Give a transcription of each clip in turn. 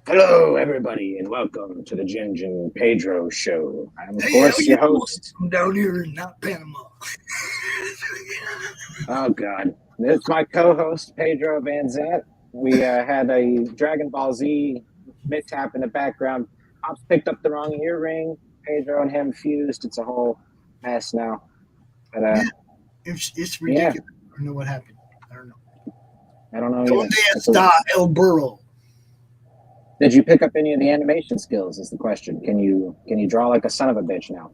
Hello, everybody, and welcome to the Ginge and Pedro show. I'm, of Hey, how course, you your doing? host. I'm down here in not Panama. Oh, God. This is my co-host, Pedro Van Zant. We had a Dragon Ball Z mishap in the background. Pops picked up the wrong earring. Pedro and him fused. It's a whole mess now. But, Yeah, it's yeah, ridiculous. I don't know what happened. I don't know. I don't know Donde either. está el burro? Did you pick up any of the animation skills is the question. Can you draw like a son of a bitch now?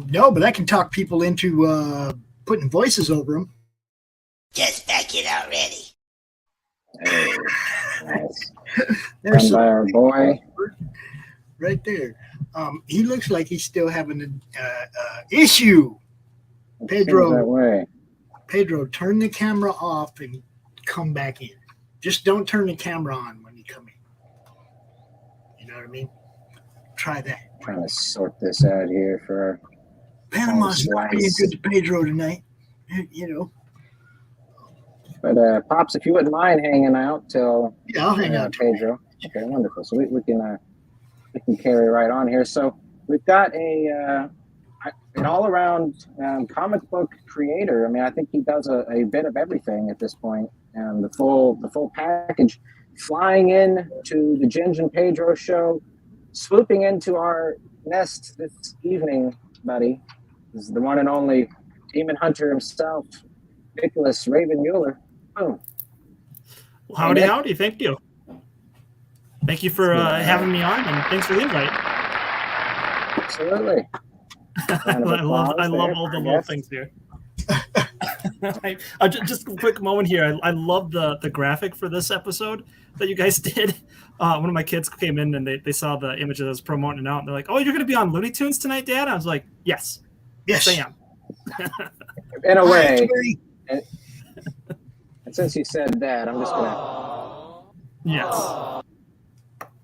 No, but I can talk people into putting voices over them. Just back it already. Hey, nice. There's Done by our boy. right there. He looks like he's still having an issue. It seems that way. Pedro, turn the camera off and come back in. Just don't turn the camera on when you come in. You know what I mean? Try that. Trying to sort this out here for Panama's not being good to Pedro tonight. You know. But Pops, if you wouldn't mind hanging out till I'll hang out, Pedro. Okay, wonderful. So we can carry right on here. So we've got an all around comic book creator. I mean, I think he does a bit of everything at this point, and the full package. Flying in to the Ginge and Pedro show, swooping into our nest this evening, buddy, is the one and only Demon Hunter himself, Nicholas Raven Mueller. Boom. Well, howdy. Thank you. Thank you for having me on, and thanks for the invite. Absolutely. I love all the little things here. Just a quick moment here. I love the graphic for this episode that you guys did. One of my kids came in and they saw the image that I was promoting it out, and they're like, "Oh, you're going to be on Looney Tunes tonight, Dad?" I was like, Yes, I am." In a way. And since you said that, I'm just gonna. Yes.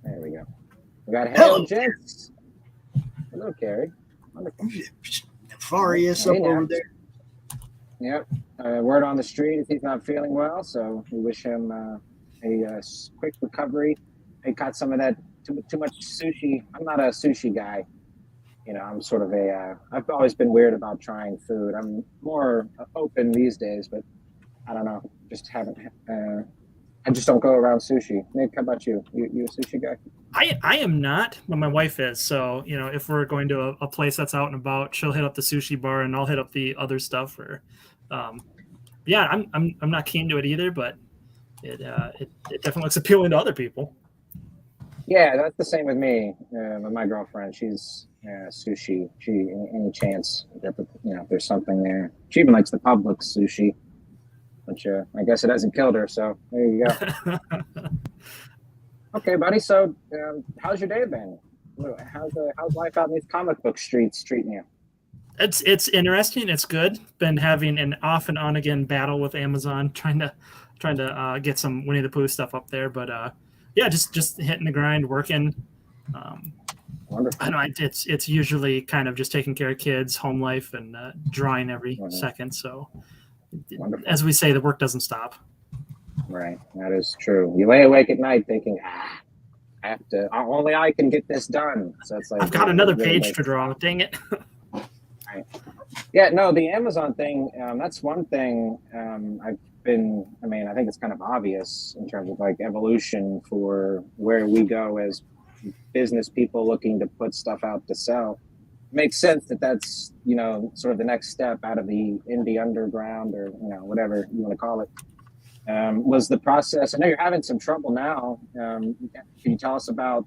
There we go. We got Hello, gents. Hello, Carrie. Wonderful. Nefarious up over there. Yep. Word on the street is he's not feeling well, so we wish him a quick recovery. He caught some of that too much sushi. I'm not a sushi guy. You know, I'm sort of I've always been weird about trying food. I'm more open these days, but I don't know. Just haven't. I just don't go around sushi. Nick, how about you? You a sushi guy? I am not, but my wife is. So, you know, if we're going to a place that's out and about, she'll hit up the sushi bar and I'll hit up the other stuff. Or, yeah, I'm not keen to it either, but it definitely looks appealing to other people. Yeah, that's the same with me. With my girlfriend, she's sushi. Any chance that if there's something there. She even likes the public sushi, which I guess it hasn't killed her. So there you go. Okay, buddy. So how's your day been? How's life out in these comic book streets treating you? It's interesting. It's good. Been having an off and on again battle with Amazon, trying to get some Winnie the Pooh stuff up there, but yeah, just hitting the grind, working. Wonderful. I know it's usually kind of just taking care of kids, home life, and drawing every second. So, wonderful. As we say, the work doesn't stop. Right, that is true. You lay awake at night thinking, I have to. Only I can get this done. So it's like I've got another page to draw. Dang it. Right. Yeah, no, the Amazon thing. That's one thing I've been. I mean, I think it's kind of obvious in terms of like evolution for where we go as business people looking to put stuff out to sell. It makes sense that's sort of the next step out of the indie underground or whatever you want to call it. Was the process? I know you're having some trouble now. Can you tell us about?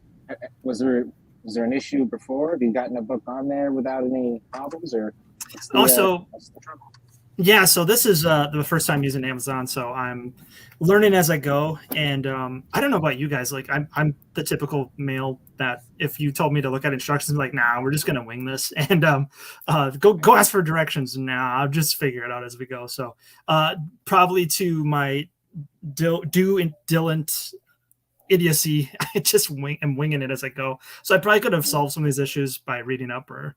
Was there an issue before? Have you gotten a book on there without any problems, or? What's the trouble? Yeah, so this is the first time using Amazon, so I'm learning as I go. And I don't know about you guys. Like, I'm the typical male that if you told me to look at instructions, I'm like, nah, we're just gonna wing this, and go ask for directions. Nah, I'll just figure it out as we go. So probably to my Dylan idiocy, I just am winging it as I go. So I probably could have solved some of these issues by reading up or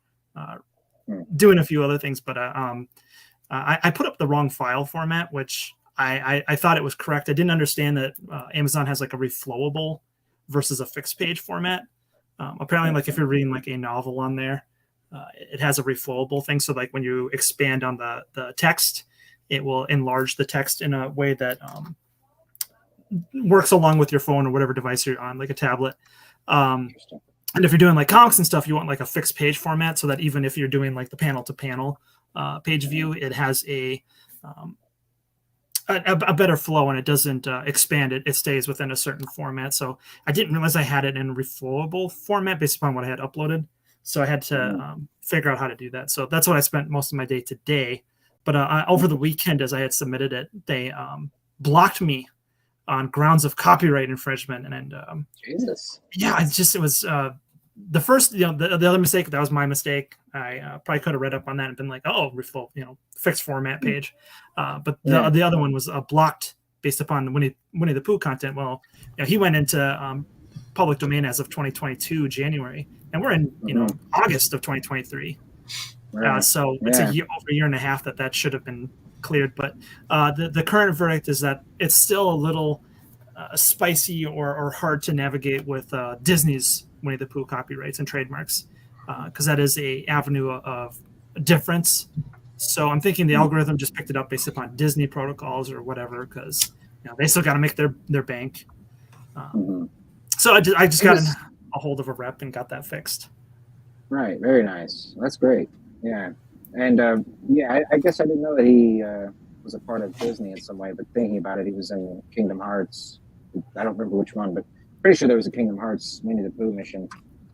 doing a few other things, but I put up the wrong file format, which I thought it was correct. I didn't understand that Amazon has like a reflowable versus a fixed page format. Apparently, like if you're reading like a novel on there, it has a reflowable thing. So like when you expand on the text, it will enlarge the text in a way that works along with your phone or whatever device you're on, like a tablet. And if you're doing like comics and stuff, you want like a fixed page format so that even if you're doing like the panel to panel page view, it has a better flow and it doesn't expand it. It stays within a certain format. So I didn't realize I had it in reflowable format based upon what I had uploaded. So I had to figure out how to do that. So that's what I spent most of my day today. But over the weekend, as I had submitted it, they blocked me on grounds of copyright infringement. And Jesus. Yeah, it was the first, the other mistake, that was my mistake. I probably could have read up on that and been like, oh, reflow, fixed format page. But the other one was blocked based upon Winnie the Pooh content. Well, he went into public domain as of 2022 January, and we're in August of 2023. Right. So it's over a year and a half that should have been cleared. But the current verdict is that it's still a little spicy or hard to navigate with Disney's Winnie the Pooh copyrights and trademarks, because that is a avenue of difference. So I'm thinking the algorithm just picked it up based upon Disney protocols or whatever, because they still got to make their bank. So I just got a hold of a rep and got that fixed. Right. Very nice. That's great. Yeah. And I guess I didn't know that he was a part of Disney in some way, but thinking about it, he was in Kingdom Hearts. I don't remember which one, but pretty sure there was a Kingdom Hearts Winnie the Pooh mission.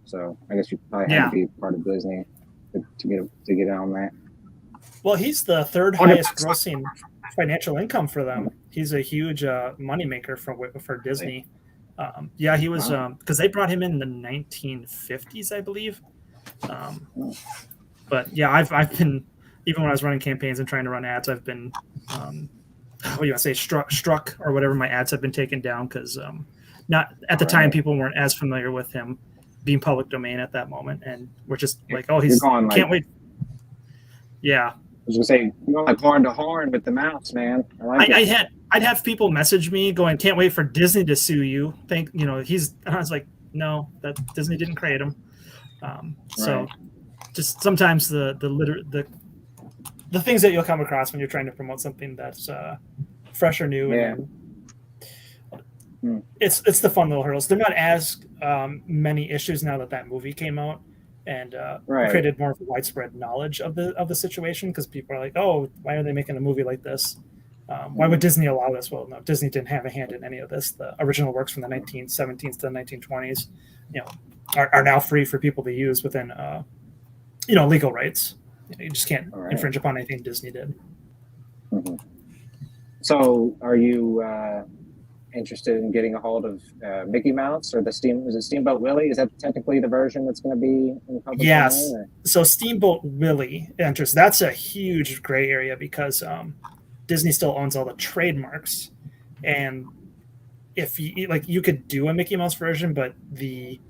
So I guess you probably had to be part of Disney to get on that. Well, he's the third highest grossing financial income for them. He's a huge moneymaker for Disney. He was because they brought him in the 1950s, I believe. But yeah, I've been, even when I was running campaigns and trying to run ads, I've been what do you want to say, struck or whatever. My ads have been taken down because not at the time people weren't as familiar with him being public domain at that moment, and we're just like, oh, he's can't wait. Yeah, I was gonna say, you're going like horn to horn with the mouse, man. I'd have people message me going, "Can't wait for Disney to sue you." I was like, no, that Disney didn't create him. So just sometimes the things that you'll come across when you're trying to promote something that's fresh or new, and it's the fun little hurdles. They're not as many issues now that movie came out and created more of a widespread knowledge of the situation, because people are like, oh, why are they making a movie like this? Why would Disney allow this? Well, no, Disney didn't have a hand in any of this. The original works from the 1917s to the 1920s, are now free for people to use within, legal rights. You just can't infringe upon anything Disney did. Mm-hmm. So, are you interested in getting a hold of Mickey Mouse or is it Steamboat Willie? Is that technically the version that's going to be in public Yes. domain? So Steamboat Willie enters. That's a huge gray area because Disney still owns all the trademarks, and if you could do a Mickey Mouse version, but the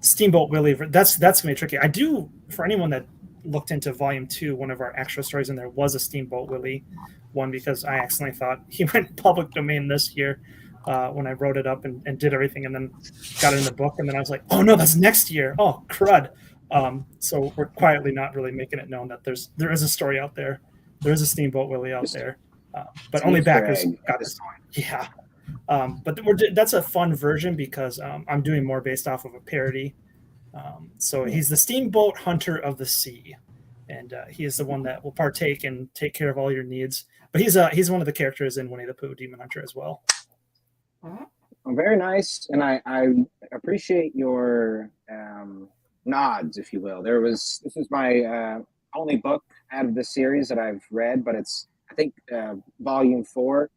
Steamboat Willie, that's gonna be tricky. I do, for anyone that looked into Volume 2, one of our extra stories in there was a Steamboat Willie one, because I accidentally thought he went public domain this year when I wrote it up and did everything, and then got it in the book, and then I was like, oh no, that's next year. Oh crud. So we're quietly not really making it known that there is a story out there. There is a Steamboat Willie out there, but only backers got this one. Yeah. But that's a fun version because I'm doing more based off of a parody. So he's the Steamboat Hunter of the Sea, and he is the one that will partake and take care of all your needs. But he's one of the characters in Winnie the Pooh Demon Hunter as well. Very nice, and I appreciate your nods, if you will. This is my only book out of this series that I've read, but it's, I think, volume 4.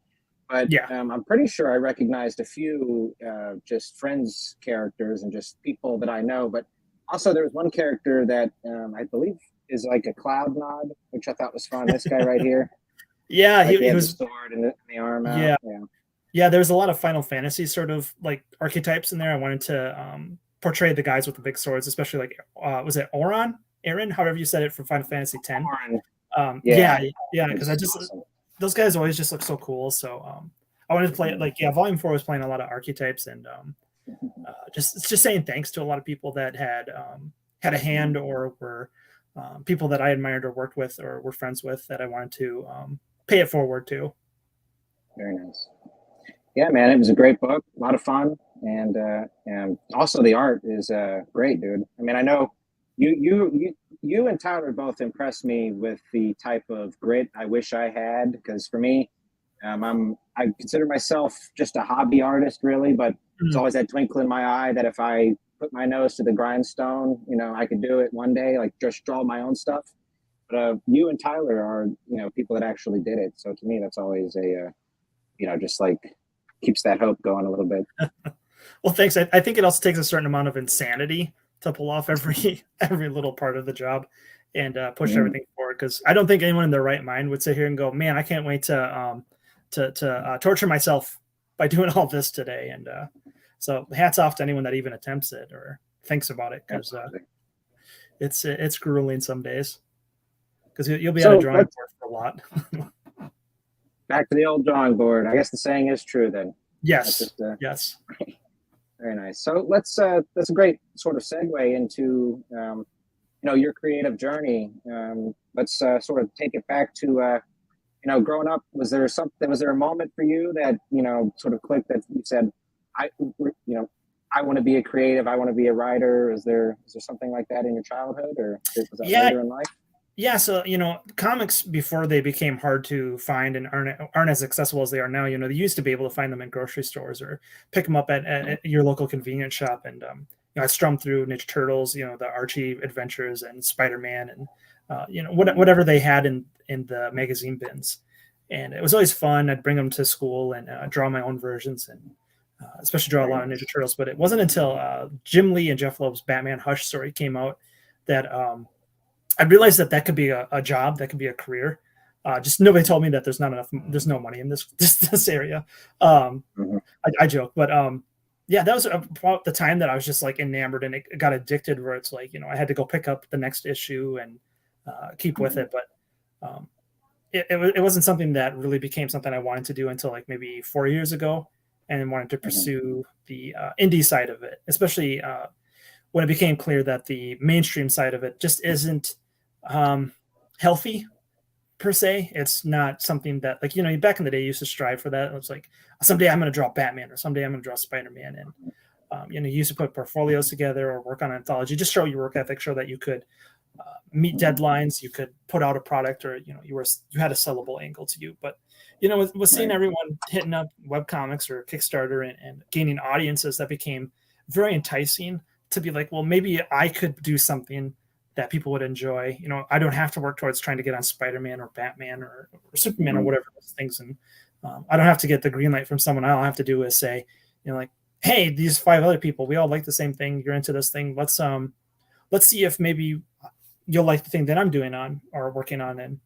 But I'm pretty sure I recognized a few just friends characters and just people that I know. But also there was one character that I believe is like a Cloud nod, which I thought was fun. This guy right here. Yeah, like he was the sword and the arm out. Yeah. There's a lot of Final Fantasy sort of like archetypes in there. I wanted to portray the guys with the big swords, especially like was it Aaron, however you said it, from Final Fantasy X. Because those guys always just look so cool. So I wanted to play it Volume 4 was playing a lot of archetypes, and just saying thanks to a lot of people that had a hand or were people that I admired or worked with or were friends with that I wanted to pay it forward to. Very nice. Yeah, man, it was a great book, a lot of fun, and also the art is great, dude. I mean, I know you and Tyler both impressed me with the type of grit I wish I had, because for me, I consider myself just a hobby artist, really, but there's always that twinkle in my eye that if I put my nose to the grindstone, I could do it one day, like just draw my own stuff. But you and Tyler are, people that actually did it. So to me, that's always just like keeps that hope going a little bit. Well, thanks. I think it also takes a certain amount of insanity to pull off every little part of the job and push everything forward. Because I don't think anyone in their right mind would sit here and go, "Man, I can't wait to torture myself by doing all this today." And so, hats off to anyone that even attempts it or thinks about it, because it's grueling some days. Because you'll be on a drawing board for a lot. Back to the old drawing board. I guess the saying is true then. Yes. Yes. Very nice. So that's a great sort of segue into your creative journey. Let's sort of take it back to growing up. Was there a moment for you that sort of clicked that you said, I want to be a creative, I want to be a writer? Is there something like that in your childhood, or was that later in life? Yeah, so comics, before they became hard to find and aren't as accessible as they are now, they used to be able to find them in grocery stores or pick them up at your local convenience shop. And I strummed through Ninja Turtles, the Archie Adventures and Spider-Man, and whatever they had in the magazine bins. And it was always fun. I'd bring them to school and draw my own versions, and especially draw a lot of Ninja Turtles. But it wasn't until Jim Lee and Jeff Loeb's Batman Hush story came out that I realized that could be a job, that could be a career. Just nobody told me that there's no money in this area. I joke, but that was about the time that I was just like enamored, and it got addicted, where it's like, I had to go pick up the next issue and keep with it. But it wasn't something that really became something I wanted to do until like maybe 4 years ago, and wanted to pursue the indie side of it, especially when it became clear that the mainstream side of it just isn't healthy per se. It's not something that, like, back in the day you used to strive for that. It was like, someday I'm going to draw Batman, or someday I'm going to draw Spider-Man. And, you used to put portfolios together or work on an anthology, just show your work ethic, show that you could meet deadlines, you could put out a product, or, you had a sellable angle to you. But, with seeing everyone hitting up webcomics or Kickstarter and gaining audiences, that became very enticing to be like, well, maybe I could do something that people would enjoy. I don't have to work towards trying to get on Spider-Man or Batman or Superman or whatever those things. And I don't have to get the green light from someone. All I have to do is say, like, hey, these 5 other people, we all like the same thing. You're into this thing. Let's see if maybe you'll like the thing that I'm doing on or working on. And,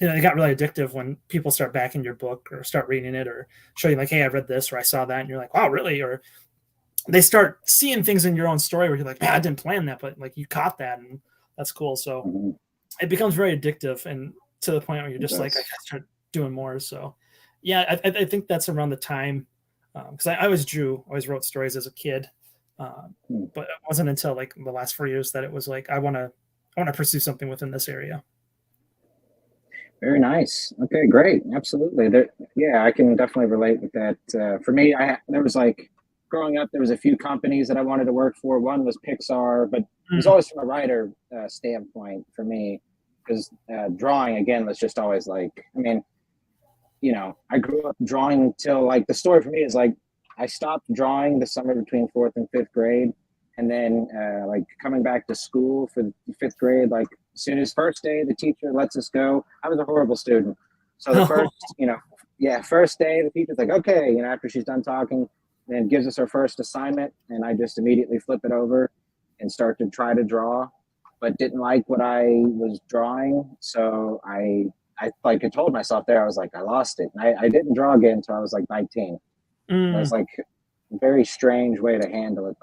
it got really addictive when people start backing your book or start reading it or show you like, hey, I read this, or I saw that. And you're like, wow, really? Or they start seeing things in your own story where you're like, man, I didn't plan that, but like you caught that, and that's cool. So it becomes very addictive, and to the point where you're just like, I gotta start doing more. So yeah, I think that's around the time, because I always wrote stories as a kid, but it wasn't until like the last 4 years that it was like, I want to pursue something within this area. Very nice. Okay, great. Absolutely. I can definitely relate with that. For me, there was like, growing up, there was a few companies that I wanted to work for. One was Pixar, but it was always from a writer standpoint for me, because drawing, again, was just always like, I mean, I grew up drawing till, like, the story for me is like, I stopped drawing the summer between 4th and 5th grade. And then like coming back to school for the 5th grade, like as soon as first day, the teacher lets us go. I was a horrible student. So the first day, the teacher's like, okay, after she's done talking, and gives us our first assignment, and I just immediately flip it over and start to try to draw, but didn't like what I was drawing. So I like, I told myself there, I was like, I lost it. And I didn't draw again until I was like 19. It was like a very strange way to handle it.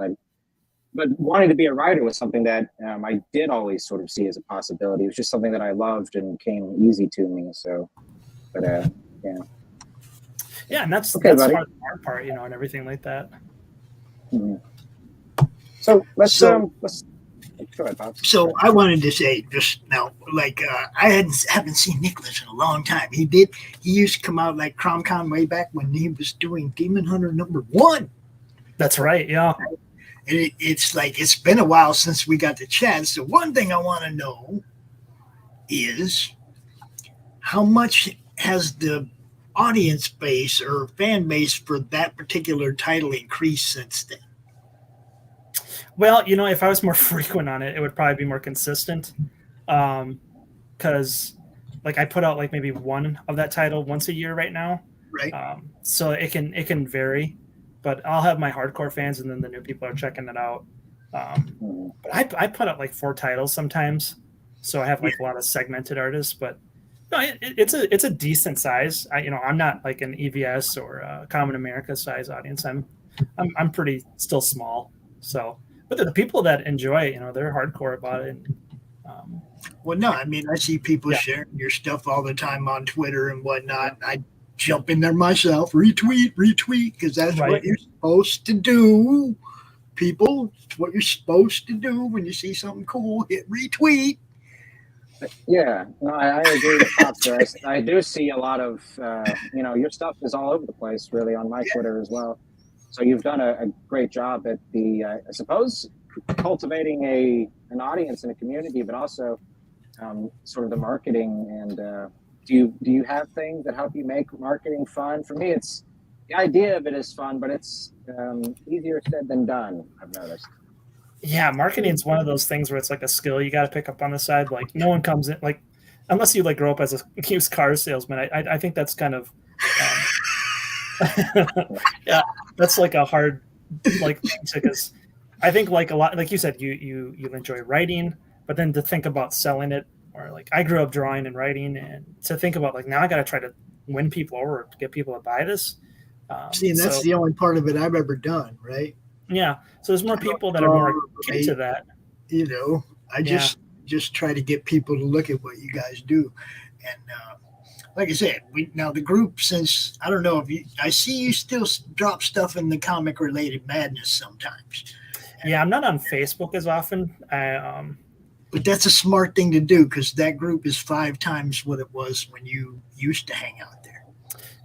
But wanting to be a writer was something that I did always sort of see as a possibility. It was just something that I loved and came easy to me. So, but yeah. Yeah, and that's okay, the hard part, and everything like that. So let's So- go ahead, Bob. So I wanted to say just now, like I haven't seen Nicholas in a long time. He used to come out like CromCon way back when he was doing Demon Hunter #1. That's right. Yeah. And it's like it's been a while since we got to chat. So one thing I want to know is how much has the audience base or fan base for that particular title increased since then? Well, if I was more frequent on it, it would probably be more consistent. Because like I put out like maybe one of that title once a year right now. Right. So it can vary, but I'll have my hardcore fans and then the new people are checking it out. But I put out like 4 titles sometimes, so I have like a lot of segmented artists. But no, it's a decent size. I'm not like an EVS or a Common America size audience. I'm pretty still small. So, but the people that enjoy it, they're hardcore about it. And, Well, no, I mean, I see people Yeah. sharing your stuff all the time on Twitter and whatnot. I jump in there myself, retweet, because that's Right. what you're supposed to do. People, it's what you're supposed to do when you see something cool, hit retweet. Yeah, no, I agree with Pops there. I do see a lot of, your stuff is all over the place, really, on my Twitter as well. So you've done a great job at I suppose, cultivating an audience and a community, but also sort of the marketing. And do you have things that help you make marketing fun? For me, it's the idea of it is fun, but it's easier said than done, I've noticed. Yeah, marketing is one of those things where it's like a skill you got to pick up on the side. Like no one comes in like unless you like grow up as a used car salesman. I think that's kind of yeah, that's like a hard like because I think like a lot like you said you enjoy writing, but then to think about selling it or like I grew up drawing and writing and to think about like now I got to try to win people over to get people to buy this. See, and that's the only part of it I've ever done, right? Yeah, so there's more people that are more akin to that. I just try to get people to look at what you guys do, and like I said, now the group. Since I don't know if I see you still drop stuff in the comic related madness sometimes. Yeah, I'm not on Facebook as often. But that's a smart thing to do because that group is 5 times what it was when you used to hang out there.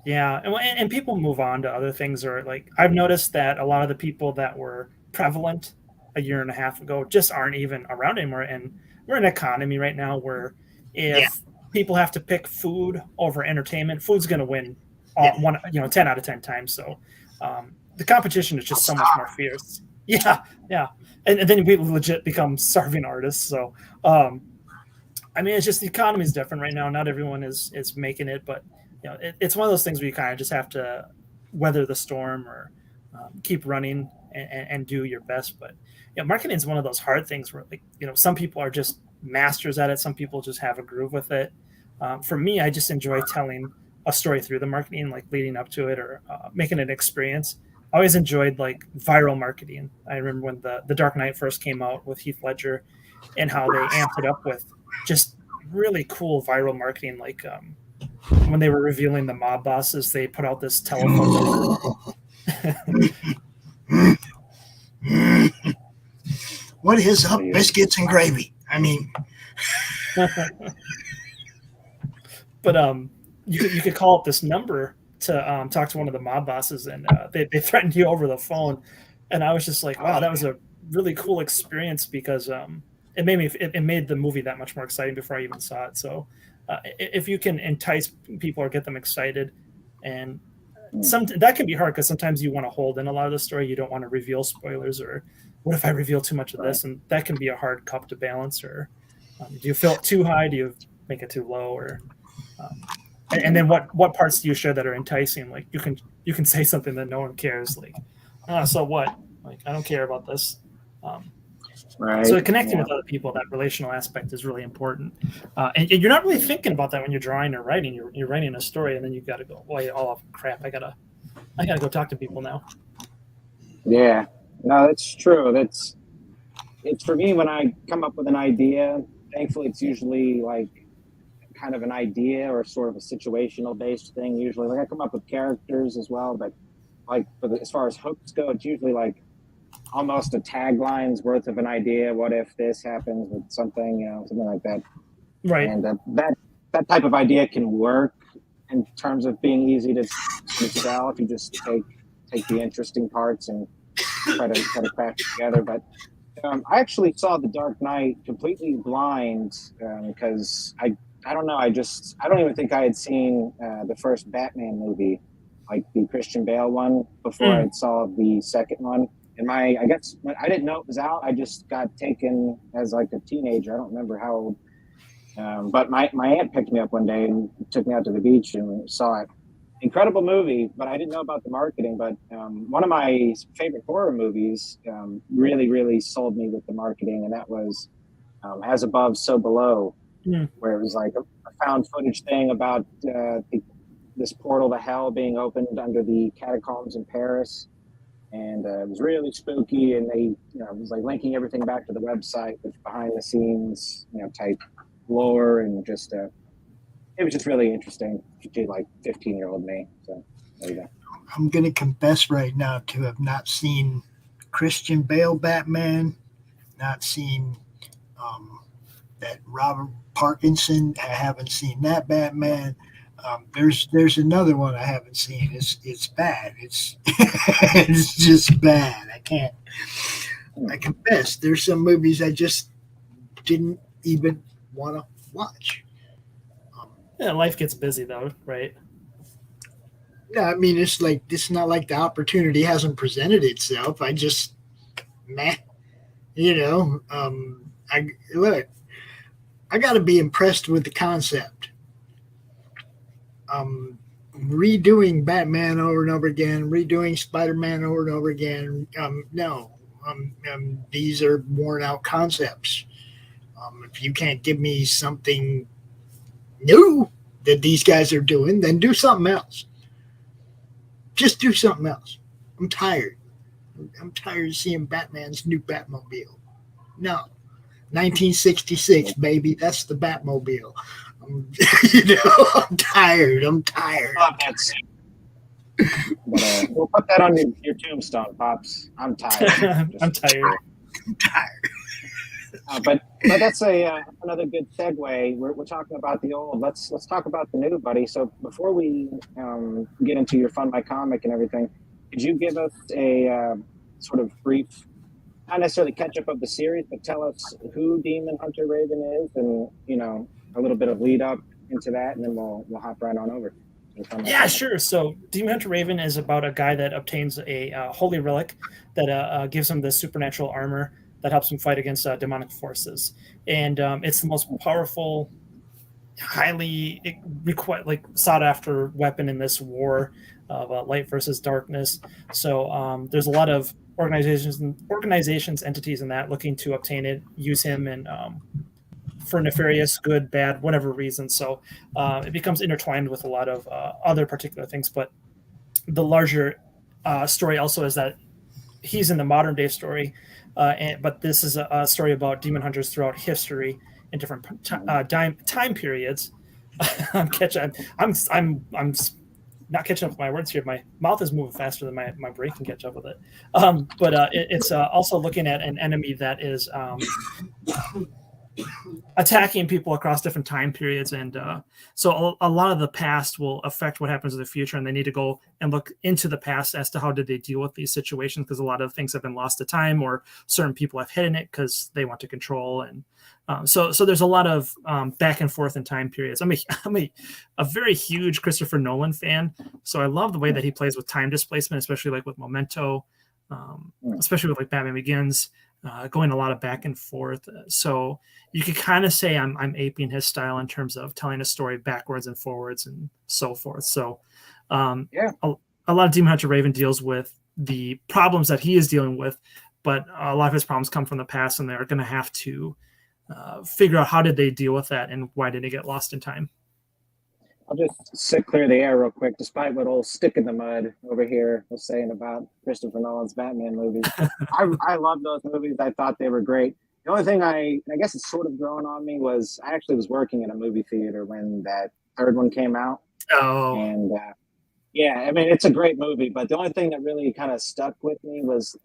Yeah, and people move on to other things, or like I've noticed that a lot of the people that were prevalent a year and a half ago just aren't even around anymore. And we're in an economy right now where if people have to pick food over entertainment, food's going to win 10 out of 10 times. So the competition is just so much more fierce. Yeah, and then we legit become starving artists. So I mean, it's just the economy is different right now. Not everyone is making it, but it's one of those things where you kind of just have to weather the storm or keep running and do your best. But marketing is one of those hard things where like some people are just masters at it. Some people just have a groove with it. For me, I just enjoy telling a story through the marketing, like leading up to it or making an experience. I always enjoyed like viral marketing. I remember when the Dark Knight first came out with Heath Ledger and how they amped it up with just really cool viral marketing. Like when they were revealing the mob bosses, they put out this telephone number. What is up, biscuits and gravy? I mean, but you could call up this number to talk to one of the mob bosses, and they threatened you over the phone. And I was just like, wow, that was a really cool experience because it made the movie that much more exciting before I even saw it. So if you can entice people or get them excited, and that can be hard because sometimes you want to hold in a lot of the story. You don't want to reveal spoilers, or what if I reveal too much of this? And that can be a hard cup to balance. Or do you fill it too high? Do you make it too low? Or and then what parts do you share that are enticing? Like you can say something that no one cares. Like, so what? Like I don't care about this. Right. So connecting with other people, that relational aspect is really important. And you're not really thinking about that when you're drawing or writing. You're writing a story, and then you got to go, "Wait, oh crap! I gotta go talk to people now." Yeah, no, that's true. It's for me when I come up with an idea. Thankfully, it's usually like kind of an idea or sort of a situational based thing. Usually, like I come up with characters as well, but like as far as hooks go, it's usually like almost a tagline's worth of an idea. What if this happens with something, something like that. Right. And that type of idea can work in terms of being easy to sell if you just take the interesting parts and try to craft it together. But I actually saw The Dark Knight completely blind because I don't know. I don't even think I had seen the first Batman movie, like the Christian Bale one, before I saw the second one. And I guess I didn't know it was out. I just got taken as like a teenager. I don't remember how old. But my aunt picked me up one day and took me out to the beach and saw it. Incredible movie, but I didn't know about the marketing. But one of my favorite horror movies really, really sold me with the marketing, and that was As Above, So Below, where it was like a found footage thing about this portal to hell being opened under the catacombs in Paris. And it was really spooky, and they, it was like linking everything back to the website with behind the scenes, type lore, and just it was just really interesting to like 15-year-old me. So there you go. I'm going to confess right now to have not seen Christian Bale Batman, not seen that Robert Parkinson. I haven't seen that Batman. There's another one I haven't seen. It's bad. It's it's just bad. I confess, there's some movies I just didn't even want to watch. Yeah, life gets busy though, right? No, I mean it's not like the opportunity hasn't presented itself. I just meh, I look. I got to be impressed with the concept. Redoing Batman over and over again, redoing Spider-Man over and over again. No, these are worn out concepts. If you can't give me something new that these guys are doing, then do something else. Just do something else. I'm tired. I'm tired of seeing Batman's new Batmobile. No. 1966, baby. That's the Batmobile. I'm tired. But we'll put that on your tombstone, Pops. I'm tired. I'm tired. But that's another good segue. We're talking about the old. Let's talk about the new, buddy. So before we get into your Fund My Comic and everything, could you give us a sort of brief, not necessarily catch up of the series, but tell us who Demon Hunter Raven is, and a little bit of lead up into that, and then we'll hop right on over. Yeah, sure. So Demon Hunter Raven is about a guy that obtains a holy relic that gives him this supernatural armor that helps him fight against demonic forces. And it's the most powerful, highly sought after weapon in this war of light versus darkness. So there's a lot of organizations, entities in that looking to obtain it, use him, and for nefarious, good, bad, whatever reason. So it becomes intertwined with a lot of other particular things. But the larger story also is that he's in the modern day story, but this is a story about demon hunters throughout history in different time periods. I'm not catching up with my words here. My mouth is moving faster than my brain can catch up with it. But it's also looking at an enemy that is attacking people across different time periods. And so a lot of the past will affect what happens in the future, and they need to go and look into the past as to how did they deal with these situations, because a lot of things have been lost to time, or certain people have hidden it because they want to control. And so there's a lot of back and forth in time periods. I'm a very huge Christopher Nolan fan, so I love the way that he plays with time displacement, especially like with Memento, especially with like Batman Begins, going a lot of back and forth. So you could kind of say I'm aping his style in terms of telling a story backwards and forwards and so forth. So a lot of Demon Hunter Raven deals with the problems that he is dealing with, but a lot of his problems come from the past, and they're going to have to figure out how did they deal with that and why did it get lost in time. I'll just clear the air real quick, despite what old Stick in the Mud over here was saying about Christopher Nolan's Batman movies. I love those movies. I thought they were great. The only thing I guess it's sort of growing on me was I actually was working in a movie theater when that third one came out. Oh. And yeah, I mean, it's a great movie, but the only thing that really kind of stuck with me was,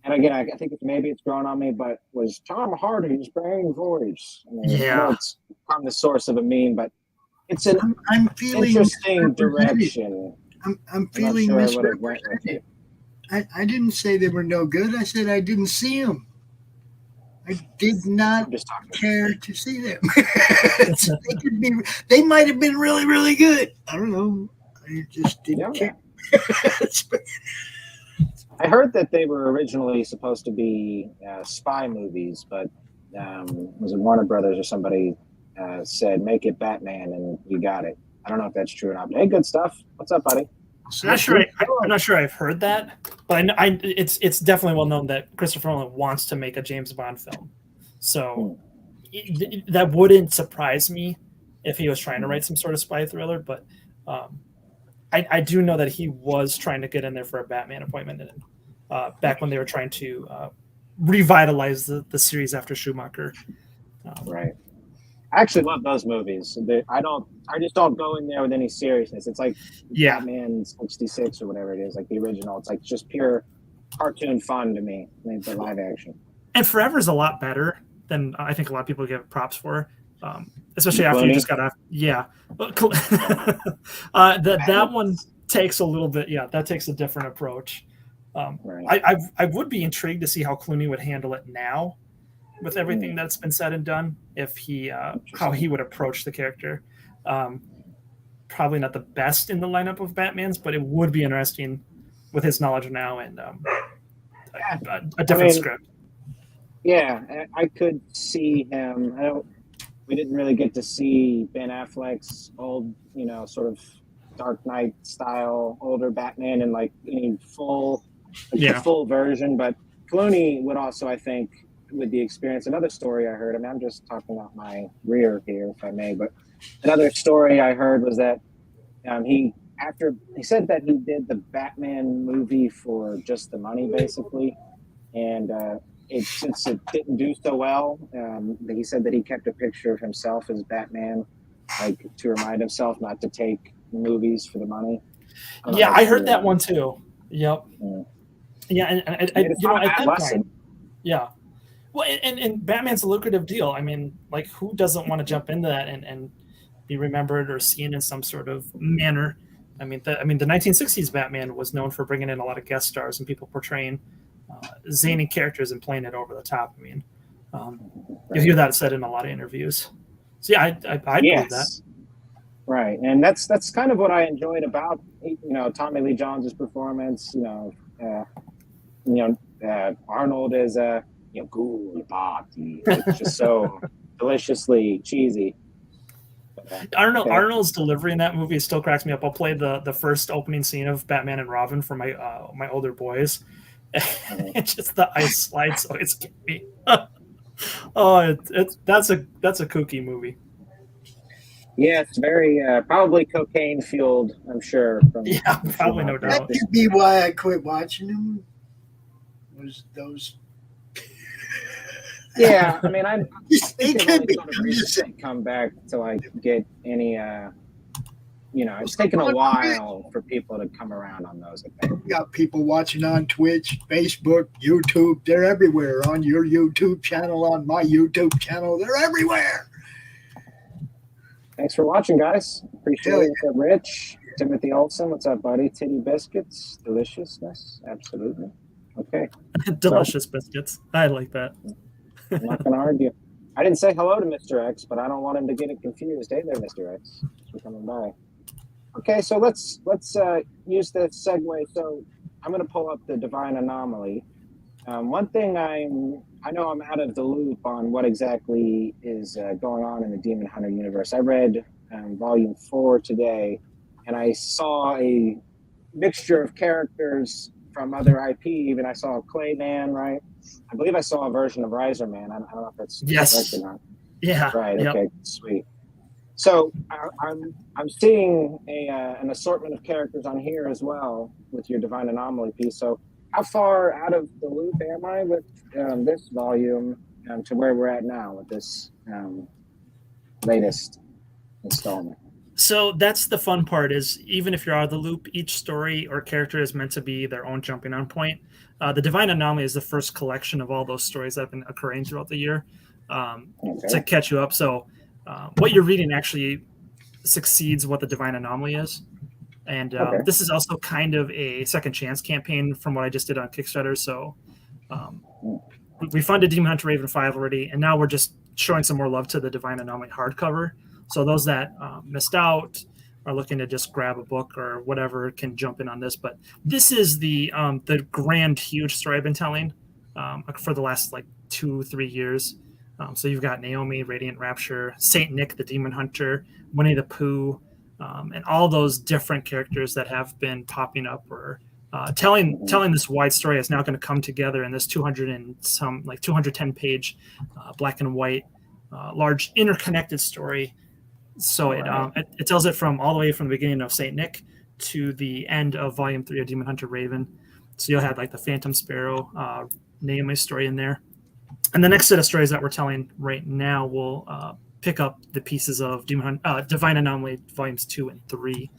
and again, I think maybe it's grown on me, but was Tom Hardy's Brain voice. I mean, I know it's from the source of a meme, but it's an I'm feeling interesting direction. I'm feeling not sure I would have went with misrepresented. it. I didn't say they were no good. I said I didn't see them. I did not I'm just talking. care to see them. They might have been really, really good. I don't know. I just didn't care. I heard that they were originally supposed to be spy movies, but was it Warner Brothers or somebody said, make it Batman, and you got it. I don't know if that's true or not. But hey, good stuff. What's up, buddy? I'm not sure I've heard that, but it's definitely well known that Christopher Nolan wants to make a James Bond film. So that wouldn't surprise me if he was trying to write some sort of spy thriller. But I do know that he was trying to get in there for a Batman appointment back when they were trying to revitalize the series after Schumacher. Right. I actually love those movies. I just don't go in there with any seriousness. It's like Batman 66 or whatever it is, like the original. It's like just pure cartoon fun to me. I mean, the live action. And Forever's a lot better than I think a lot of people give props for, especially after you just got off. Yeah, that one takes a little bit. Yeah, that takes a different approach. Right. I would be intrigued to see how Clooney would handle it now, with everything that's been said and done, if he how he would approach the character. Probably not the best in the lineup of Batmans, but it would be interesting with his knowledge now and a different script. Yeah, I could see him. We didn't really get to see Ben Affleck's old, sort of Dark Knight style older Batman in like any full version, but Clooney would also, I think, with the experience. Another story I heard, I mean, I'm just talking about my rear here, if I may, but another story I heard was that he said that he did the Batman movie for just the money, basically, and since it didn't do so well, he said that he kept a picture of himself as Batman, like to remind himself not to take movies for the money. I heard that one too. Yep. Yeah, and at that point, yeah. Well, and Batman's a lucrative deal. I mean, like, who doesn't want to jump into that and be remembered or seen in some sort of manner? I mean, the 1960s Batman was known for bringing in a lot of guest stars and people portraying zany characters and playing it over the top. I mean, you hear that said in a lot of interviews. So yeah, I believe that. Right, and that's kind of what I enjoyed about Tommy Lee Jones's performance. Arnold is cool party. It's just so deliciously cheesy. Arnold's delivery in that movie still cracks me up. I'll play the first opening scene of Batman and Robin for my older boys. It's just the ice slide, so it's me. That's a kooky movie. Yeah, it's very probably cocaine fueled, I'm sure. Probably no doubt. That could be why I quit watching them. Was those? Yeah, I mean, it could be. Come back to like get any. It's taken a while for people to come around on those. I think. We got people watching on Twitch, Facebook, YouTube. They're everywhere. On your YouTube channel, on my YouTube channel, they're everywhere. Thanks for watching, guys. Appreciate it. What's up, Rich? Timothy Olson, what's up, buddy? Titty biscuits, deliciousness, absolutely. Okay. Delicious biscuits. I like that. I'm not going to argue. I didn't say hello to Mr. X, but I don't want him to get it confused. Hey there, Mr. X. Thanks for coming by. Okay, so let's use this segue. So I'm going to pull up the Divine Anomaly. One thing I know I'm out of the loop on what exactly is going on in the Demon Hunter universe. I read Volume 4 today, and I saw a mixture of characters from other IP. Even I saw Clayman, right? I believe I saw a version of Riser Man. I don't know if that's correct or not. Yeah. Right. Okay. Yep. Sweet. So I'm seeing an assortment of characters on here as well with your Divine Anomaly piece. So how far out of the loop am I with this volume to where we're at now with this latest installment? So that's the fun part is even if you're out of the loop, each story or character is meant to be their own jumping on point. The Divine Anomaly is the first collection of all those stories that have been occurring throughout the year to catch you up. So what you're reading actually succeeds what the Divine Anomaly is. And this is also kind of a second chance campaign from what I just did on Kickstarter. So we funded Demon Hunter Raven 5 already, and now we're just showing some more love to the Divine Anomaly hardcover. So those that missed out are looking to just grab a book or whatever can jump in on this. But this is the grand, huge story I've been telling for the last like 2-3 years. So you've got Naomi, Radiant Rapture, Saint Nick, the Demon Hunter, Winnie the Pooh, and all those different characters that have been popping up or telling this wide story is now going to come together in this 210 page black and white large interconnected story. So it tells it from all the way from the beginning of Saint Nick to the end of Volume 3 of Demon Hunter Raven. So you'll have like the Phantom Sparrow, Naomi's story in there. And the next set of stories that we're telling right now will pick up the pieces of Divine Anomaly Volumes 2 and 3.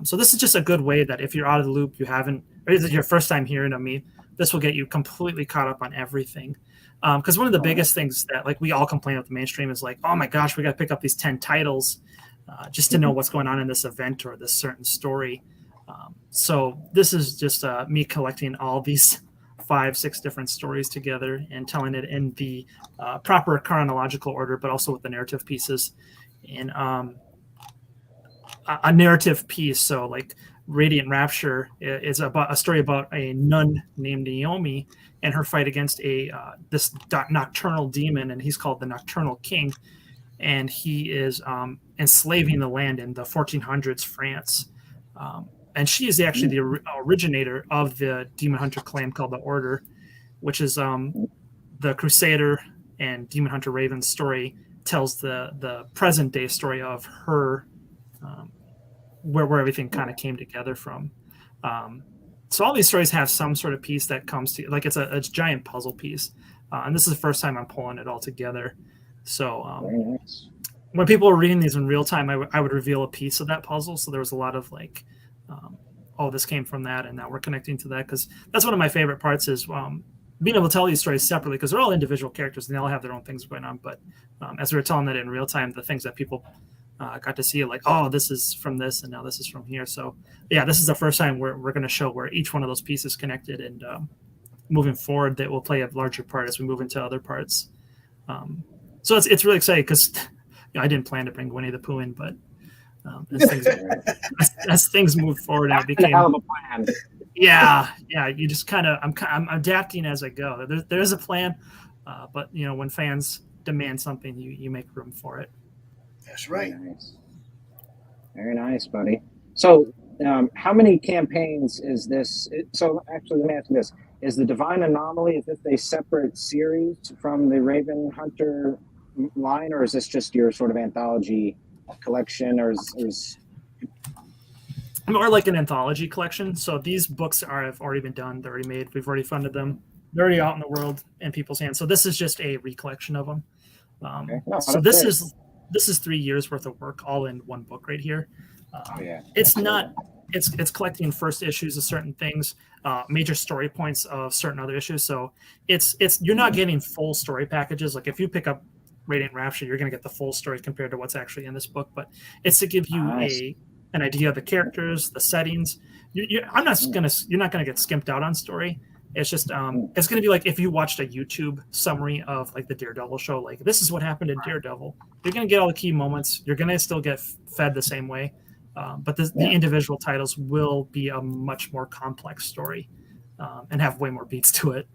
So this is just a good way that if you're out of the loop, you haven't, or this is your first time hearing of me, this will get you completely caught up on everything. Because one of the biggest things that like we all complain about the mainstream is like, oh my gosh, we got to pick up these 10 titles just to know what's going on in this event or this certain story. So this is just me collecting all these 5-6 different stories together and telling it in the proper chronological order, but also with the narrative pieces. And a narrative piece, so like Radiant Rapture is about a story about a nun named Naomi and her fight against this nocturnal demon, and he's called the Nocturnal King, and he is enslaving the land in the 1400s France. And she is actually the originator of the Demon Hunter clan called the Order, which is the Crusader and Demon Hunter Raven story tells the present day story of her, where everything kind of came together from. So all these stories have some sort of piece that comes to like it's a giant puzzle piece, and this is the first time I'm pulling it all together. So Very nice. when people were reading these in real time, I would reveal a piece of that puzzle. So there was a lot of like, oh, this came from that, and now we're connecting to that, because that's one of my favorite parts is being able to tell these stories separately, because they're all individual characters and they all have their own things going on. But as we were telling that in real time, the things that people got to see, like, oh, this is from this, and now this is from here. So yeah, this is the first time we're going to show where each one of those pieces connected, and moving forward, that will play a larger part as we move into other parts. So it's really exciting because I didn't plan to bring Winnie the Pooh in, but as things moved forward, it became a hell of a plan. Yeah. You just kind of I'm adapting as I go. There's a plan, but when fans demand something, you make room for it. That's right. Very nice, buddy. So, how many campaigns is this? So, actually, let me ask you this: is the Divine Anomaly, is this a separate series from the Raven Hunter line, or is this just your sort of anthology collection, or is more like an anthology collection? So these books have already been done; they're already made. We've already funded them. They're already out in the world in people's hands. So this is just a recollection of them. Okay. No, so this is 3 years worth of work all in one book right here. It's not. It's collecting first issues of certain things, major story points of certain other issues. So it's you're not getting full story packages. Like if you pick up Radiant Rapture, you're going to get the full story compared to what's actually in this book. But it's to give you an idea of the characters, the settings. You're not going to get skimped out on story. It's just it's going to be like if you watched a YouTube summary of like the Daredevil show, like this is what happened in Daredevil. You're going to get all the key moments. You're going to still get fed the same way, but the individual titles will be a much more complex story and have way more beats to it.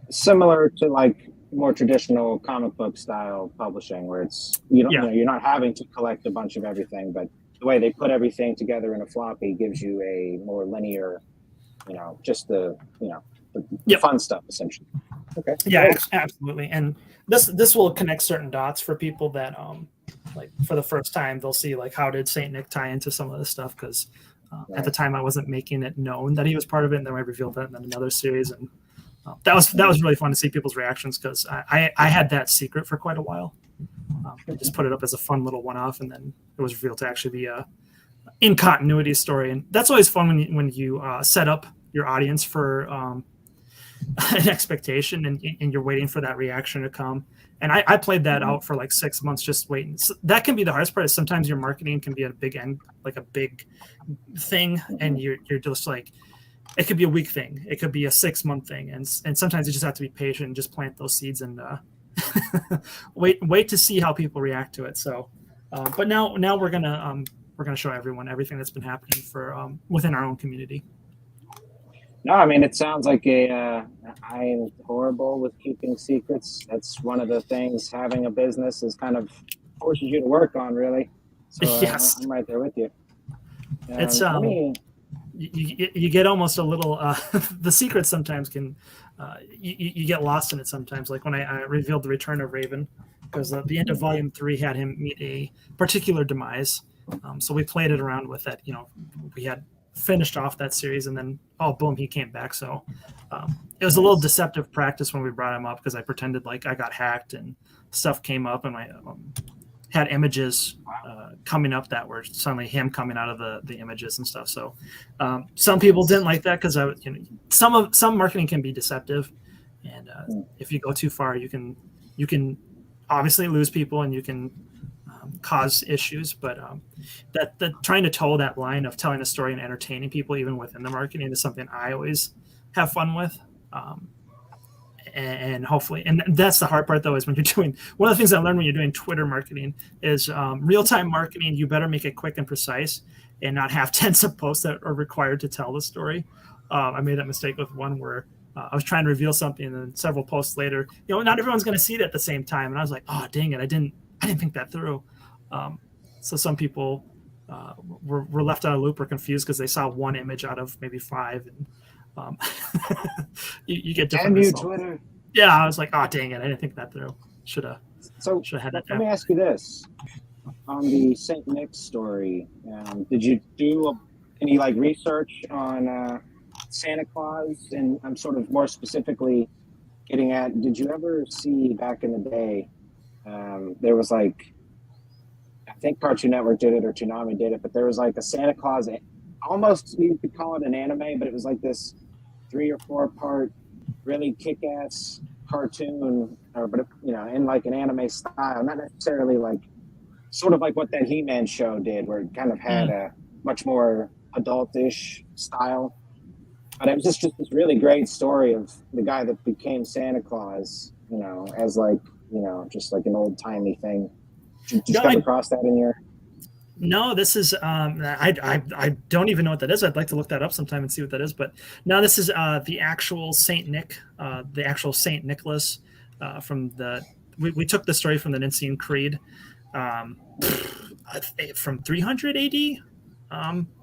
Similar to like more traditional comic book style publishing, where it's you're not having to collect a bunch of everything, but the way they put everything together in a floppy gives you a more linear, just the fun stuff essentially. Okay. Yeah, absolutely. And this will connect certain dots for people that like for the first time they'll see like how did Saint Nick tie into some of this stuff, because at the time I wasn't making it known that he was part of it, and then I revealed that in another series, and that was really fun to see people's reactions, because I had that secret for quite a while. I just put it up as a fun little one-off, and then it was revealed to actually be a in continuity story. And that's always fun when you set up your audience for an expectation, and you're waiting for that reaction to come. And I played that out for like 6 months, just waiting. So that can be the hardest part. Is sometimes your marketing can be at a big end, like a big thing, and you're just like, it could be a week thing, it could be a 6-month thing, and sometimes you just have to be patient and just plant those seeds and wait to see how people react to it. So, but now we're gonna show everyone everything that's been happening for within our own community. No, I mean, it sounds like I'm horrible with keeping secrets. That's one of the things having a business is kind of forces you to work on, really. So Yes. I'm right there with you. It's you get almost a little the secrets sometimes can you get lost in it sometimes. Like when I revealed the return of Raven, because the end of volume 3 had him meet a particular demise. So we played it around with that. We had finished off that series, and then boom, he came back. So it was a little deceptive practice when we brought him up, because I pretended like I got hacked and stuff came up, and I had images coming up that were suddenly him coming out of the images and stuff. So some people didn't like that, because some marketing can be deceptive, and if you go too far, you can obviously lose people, and you can cause issues. But that trying to toe that line of telling a story and entertaining people even within the marketing is something I always have fun with. And hopefully, and that's the hard part though, is when you're doing, one of the things I learned when you're doing Twitter marketing is real-time marketing. You better make it quick and precise and not have tens of posts that are required to tell the story. I made that mistake with one where I was trying to reveal something, and then several posts later, not everyone's going to see it at the same time. And I was like, oh, dang it. I didn't think that through. So some people were left out of loop or confused because they saw one image out of maybe 5, and you get different results. Twitter. Yeah, I was like, oh, dang it. I didn't think that through. Should have had that. Let me ask you this. On the St. Nick's story, did you do any research on Santa Claus? And I'm sort of more specifically getting at, did you ever see back in the day, there was I think Cartoon Network did it or Toonami did it, but there was a Santa Claus, almost you could call it an anime, but it was this 3 or 4 part, really kick-ass cartoon, but in an anime style, not necessarily sort of what that He-Man show did, where it kind of had a much more adultish style. But it was just this really great story of the guy that became Santa Claus, as just an old timey thing. Did you come across that in your? No, this is I don't even know what that is. I'd like to look that up sometime and see what that is. But no, this is the actual Saint Nick, the actual Saint Nicholas from the. We took the story from the Nicene Creed from 300 AD.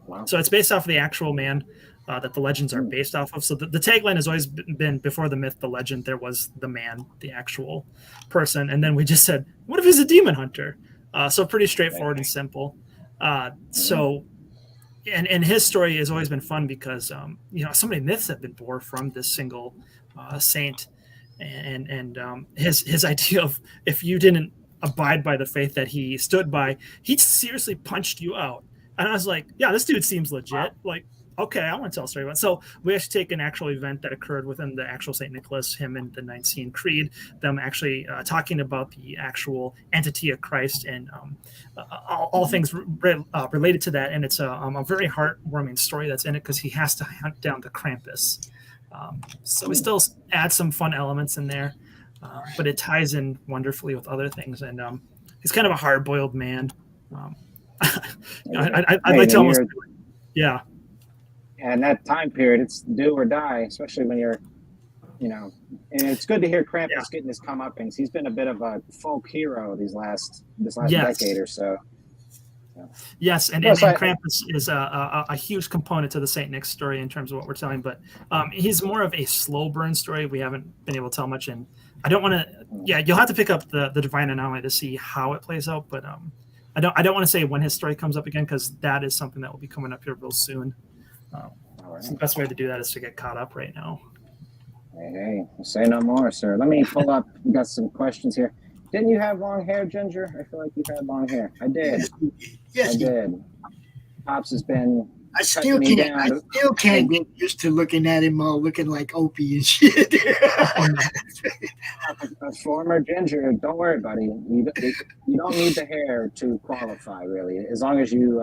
Wow. So it's based off of the actual man that the legends are based off of. So the tagline has always been, before the myth, the legend, there was the man, the actual person. And then we just said, what if he's a demon hunter? So pretty straightforward and simple. So, and his story has always been fun because, so many myths have been born from this single saint. And his idea of, if you didn't abide by the faith that he stood by, he seriously punched you out. And I was like, yeah, this dude seems legit. Okay, I want to tell a story about it. So we actually take an actual event that occurred within the actual St. Nicholas, him and the Nicene Creed, them actually talking about the actual entity of Christ and all things related to that. And it's a very heartwarming story that's in it, because he has to hunt down the Krampus. So we still add some fun elements in there, but it ties in wonderfully with other things. And he's kind of a hard-boiled man. I'd like to almost, yeah. And that time period, it's do or die, especially when you're, and it's good to hear Krampus getting his comeuppance. He's been a bit of a folk hero this last decade or so. Yes, and Krampus is a huge component to the St. Nick's story in terms of what we're telling, but he's more of a slow burn story. We haven't been able to tell much, and I don't want to. Yeah, you'll have to pick up the Divine Anomaly to see how it plays out, but I don't want to say when his story comes up again, because that is something that will be coming up here real soon. So the best way to do that is to get caught up right now. Hey, say no more, sir. Let me pull up. We got some questions here. Didn't you have long hair, Ginger? I feel like you had long hair. I did. Yes, I did. Pops has been I cutting me can't. I down. still can't get used to looking at him all looking like Opie and shit. A former Ginger. Don't worry, buddy. You don't need the hair to qualify, really. As long as you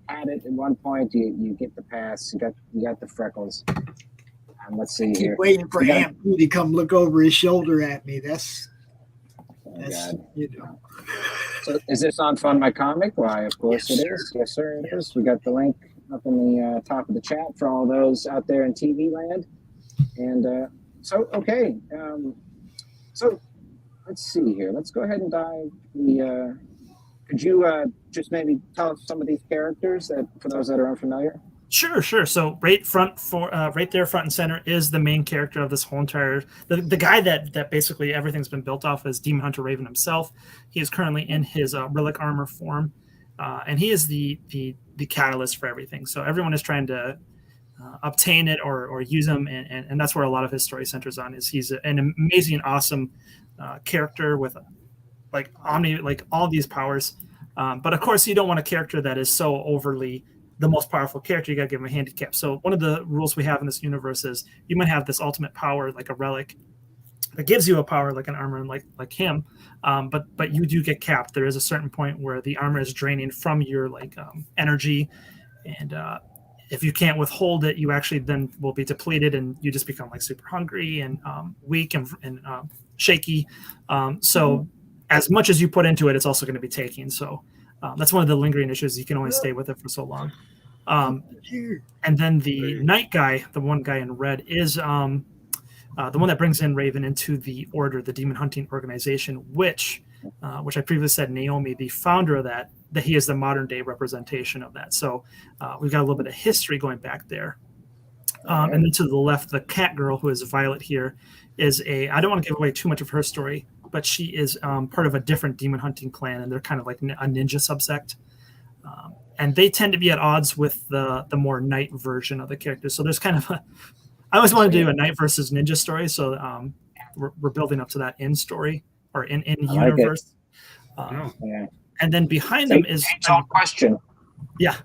had it at one point, you get the pass. You got the freckles. Let's see Keep here. waiting for Aunt P to come look over his shoulder at me. That's God. you know. So is this on Fund My Comic? Why, of course Yes, it sir. is. Yes, sir, it is. We got the link up in the top of the chat for all those out there in TV land. And so, okay. So let's see here. Let's go ahead and dive. Could you just maybe tell us some of these characters that for those that are unfamiliar? Sure. So right there, front and center, is the main character of this whole entire the guy that basically everything's been built off is Demon Hunter Raven himself. He is currently in his relic armor form, and he is the catalyst for everything. So everyone is trying to obtain it or use him, and that's where a lot of his story centers on. Is he's an amazing, awesome character with like all these powers, but of course you don't want a character that is so overly the most powerful character. You got to give him a handicap. So one of the rules we have in this universe is you might have this ultimate power like a relic that gives you a power like an armor like him, but you do get capped. There is a certain point where the armor is draining from your energy, and if you can't withhold it, you actually then will be depleted, and you just become like super hungry and weak and shaky. So as much as you put into it, it's also going to be taking. So that's one of the lingering issues. You can only stay with it for so long. And then the night guy, the one guy in red, is the one that brings in Raven into the order, the demon hunting organization, which I previously said Naomi, the founder of that he is the modern day representation of that. So we've got a little bit of history going back there. And then to the left, the cat girl, who is Violet here, is I don't want to give away too much of her story, but she is part of a different demon hunting clan, and they're kind of like a ninja subsect. And they tend to be at odds with the more knight version of the characters. So there's kind of I always want to do a knight versus ninja story. So we're building up to that in story or in universe. Yeah. And then behind them is a question. Yeah.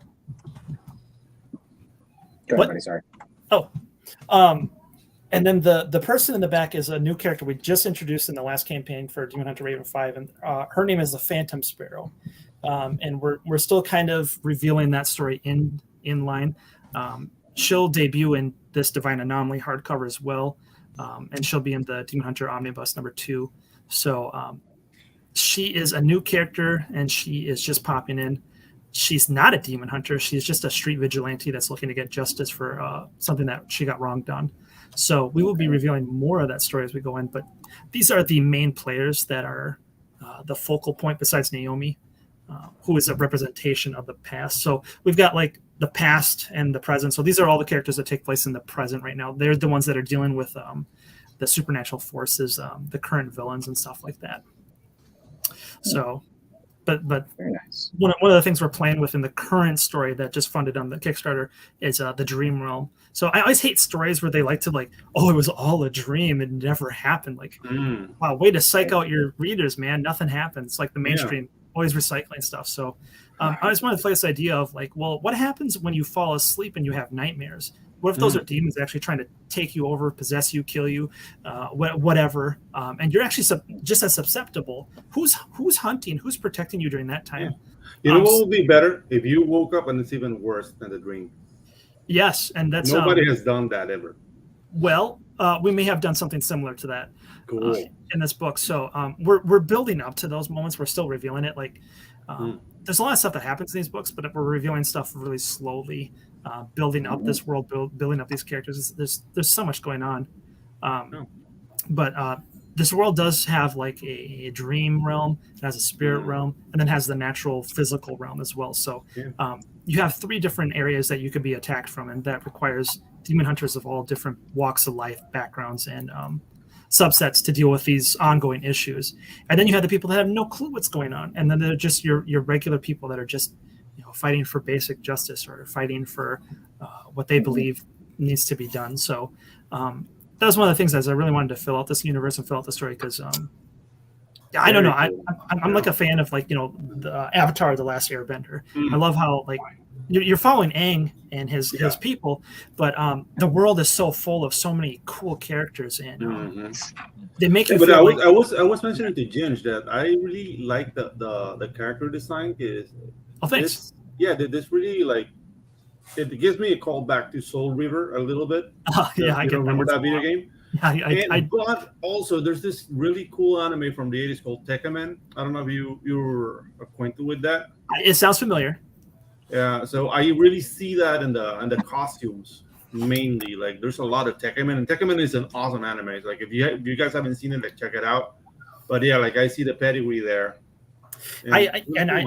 Go ahead, buddy, sorry. Oh. And then the person in the back is a new character we just introduced in the last campaign for Demon Hunter Raven 5, and her name is the Phantom Sparrow. And we're still kind of revealing that story in line. She'll debut in this Divine Anomaly hardcover as well, and she'll be in the Demon Hunter Omnibus #2. So she is a new character, and she is just popping in. She's not a demon hunter. She's just a street vigilante that's looking to get justice for something that she got wrong done. So we will be revealing more of that story as we go in. But these are the main players that are the focal point besides Naomi, who is a representation of the past. So we've got like the past and the present. So these are all the characters that take place in the present right now. They're the ones that are dealing with the supernatural forces, the current villains and stuff like that. So, but very nice. One of the things we're playing with in the current story that just funded on the Kickstarter is the dream realm. So I always hate stories where they like to it was all a dream. It never happened. Wow, way to psych out your readers, man. Nothing happens. Like the mainstream, always recycling stuff. So I always wanted to play this idea of what happens when you fall asleep and you have nightmares? What if those are demons actually trying to take you over, possess you, kill you, whatever? And you're actually just as susceptible. Who's hunting? Who's protecting you during that time? Yeah. You know what would be better? If you woke up and it's even worse than the dream. Yes, and that's nobody has done that ever. Well, we may have done something similar to that in this book. So we're building up to those moments. We're still revealing it. There's a lot of stuff that happens in these books, but we're revealing stuff really slowly. Building up this world, building up these characters. There's so much going on, but this world does have a dream realm, it has a spirit realm, and then has the natural physical realm as well. So you have 3 different areas that you could be attacked from, and that requires demon hunters of all different walks of life, backgrounds, and subsets to deal with these ongoing issues. And then you have the people that have no clue what's going on, and then they're just your regular people that are just fighting for basic justice or fighting for what they believe needs to be done. So that was one of the things as I really wanted to fill out this universe and fill out the story because I don't know. Very cool. I'm like a fan of like the Avatar: The Last Airbender. Mm. I love how like you're following Aang and his people, but the world is so full of so many cool characters, and they make you But feel like. I was mentioning to Ginge that I really like the character design is Oh, thanks. this really like it gives me a call back to Soul River a little bit. Yeah, I You get remember that that video game? Yeah, But also there's this really cool anime from the 80s called Tekkaman. I don't know if you're acquainted with that. it sounds familiar. Yeah, so I really see that in the costumes mainly. Like there's a lot of Tekkaman, and Tekkaman is an awesome anime. It's like if you guys haven't seen it, like check it out. But yeah, like I see the pedigree there.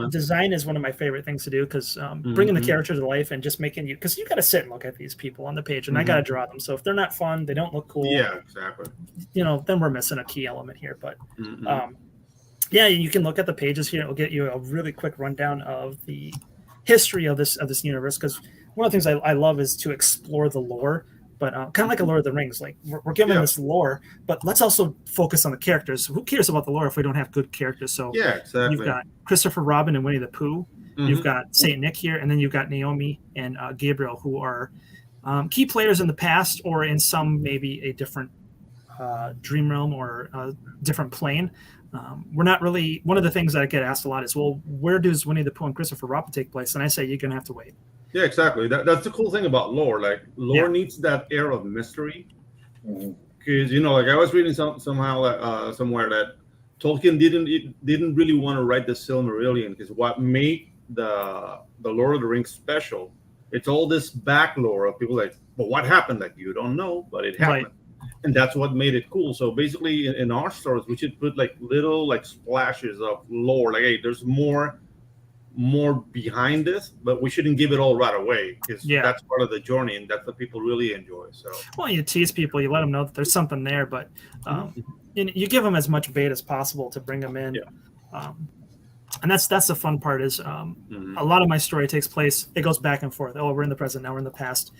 Design is one of my favorite things to do because bringing the character to life and just making you, because you got to sit and look at these people on the page, and I got to draw them. So if they're not fun, they don't look cool. Yeah, exactly. Then we're missing a key element here. But yeah, you can look at the pages here. It'll get you a really quick rundown of the history of this universe. Because one of the things I love is to explore the lore. But kind of like a Lord of the Rings, like we're given this lore, but let's also focus on the characters. Who cares about the lore if we don't have good characters? So yeah, exactly. You've got Christopher Robin and Winnie the Pooh. You've got Saint Nick here, and then you've got Naomi and Gabriel, who are key players in the past, or in some maybe a different dream realm or a different plane. We're not really. One of the things that I get asked a lot is, well, where does Winnie the Pooh and Christopher Robin take place? And I say you're going to have to wait. Yeah, exactly. That's the cool thing about lore. Like lore needs that air of mystery, because like I was reading somewhere that Tolkien didn't really want to write the Silmarillion, because what made the Lord of the Rings special, it's all this back lore of people like, well, what happened? Like you don't know, but it happened, and that's what made it cool. So basically, in our stories, we should put like little like splashes of lore. Like, hey, there's more behind this, but we shouldn't give it all right away, because that's part of the journey, and that's what people really enjoy. So you tease people, you let them know that there's something there, but you give them as much bait as possible to bring them in. And that's the fun part is a lot of my story takes place, it goes back and forth. Oh, we're in the present, now we're in the past,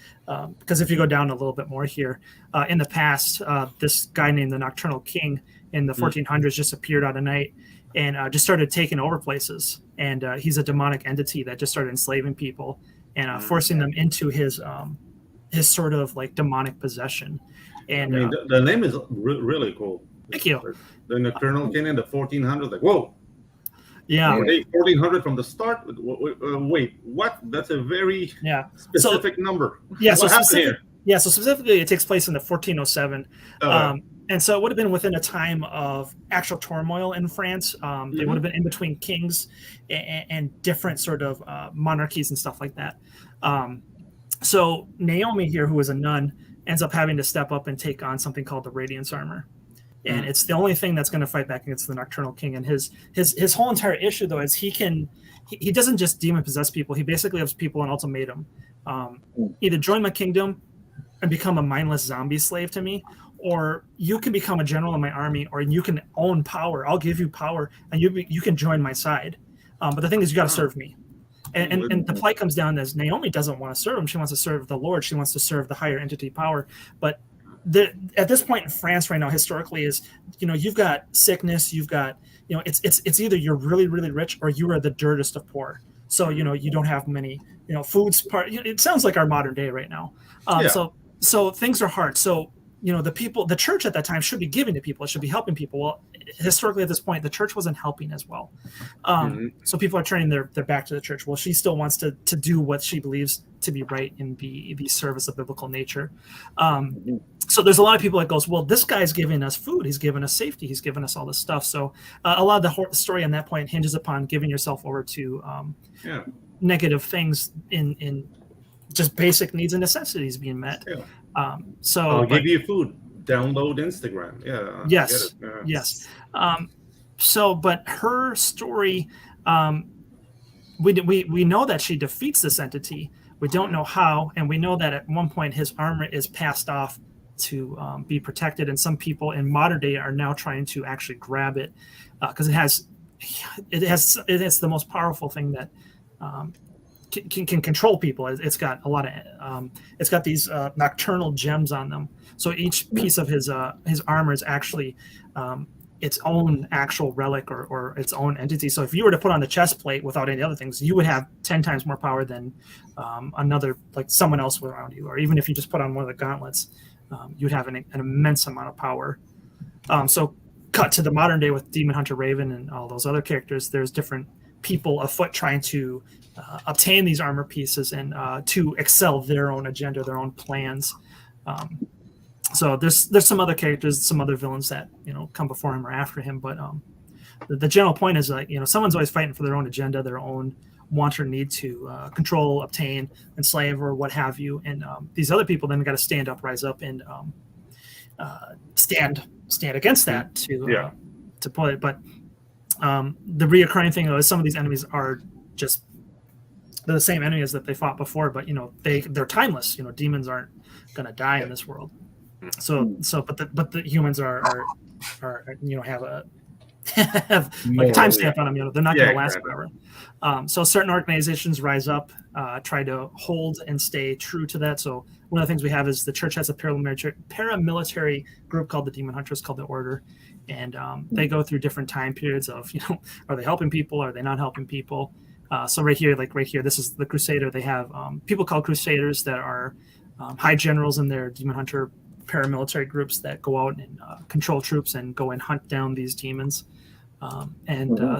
because if you go down a little bit more here, in the past, this guy named the Nocturnal King in the 1400s just appeared out of night and just started taking over places. And he's a demonic entity that just started enslaving people and forcing them into his sort of like demonic possession. And I mean, the name is really cool. Thank you. The Nocturnal King in the 1400s, like, whoa. Yeah. Were they 1400 from the start? Wait, what? That's a very specific number. Yeah. What happened here? Yeah. So specifically, it takes place in the 1407. And so it would have been within a time of actual turmoil in France. They would have been in between kings and different sort of monarchies and stuff like that. So Naomi here, who is a nun, ends up having to step up and take on something called the Radiance Armor. And it's the only thing that's going to fight back against the Nocturnal King. And his whole entire issue, though, is he doesn't just demon possess people. He basically gives people an ultimatum. Either join my kingdom and become a mindless zombie slave to me, or you can become a general in my army, or you can own power. I'll give you power, and you can join my side. But the thing is, you got to serve me. And the plight comes down as Naomi doesn't want to serve him. She wants to serve the Lord. She wants to serve the higher entity power. But at this point in France right now, historically, is you've got sickness, you've got it's either you're really really rich or you are the dirtiest of poor. So you don't have many foods. It sounds like our modern day right now. So things are hard. So the church at that time should be giving to people. It should be helping people. Well, historically at this point, the church wasn't helping as well. So people are turning their back to the church. Well, she still wants to do what she believes to be right and be the service of biblical nature. So there's a lot of people that goes, well, this guy's giving us food. He's giving us safety. He's giving us all this stuff. So a lot of the story on that point hinges upon giving yourself over to negative things in just basic needs and necessities being met. So I'll give you food. Download Instagram. Yes. Yes. But her story, we know that she defeats this entity. We don't know how, and we know that at one point his armor is passed off to be protected, and some people in modern day are now trying to actually grab it because it has the most powerful thing that can control people. It's got a lot of it's got these nocturnal gems on them. So each piece of his armor is actually its own actual relic or its own entity. So if you were to put on the chest plate without any other things, you would have 10 times more power than another, like someone else around you. Or even if you just put on one of the gauntlets, you'd have an immense amount of power. So cut to the modern day with Demon Hunter Raven and all those other characters, there's different people afoot trying to obtain these armor pieces and to excel their own agenda, their own plans. So there's some other characters, some other villains that come before him or after him, but the general point is like someone's always fighting for their own agenda, their own want or need to control, obtain, enslave, or what have you, and these other people then got to stand up, rise up, and stand against that to put it. But the reoccurring thing is some of these enemies are just they're the same enemies that they fought before, but they're timeless. Demons aren't going to die in this world. So but the humans are have a like a timestamp on them. They're not going to last forever. So certain organizations rise up, try to hold and stay true to that. So one of the things we have is the church has a paramilitary group called the Demon Hunters, called the Order, and they go through different time periods of are they helping people, are they not helping people? So right here, this is the Crusader. They have people called Crusaders that are high generals in their Demon Hunter paramilitary groups that go out and control troops and go and hunt down these demons.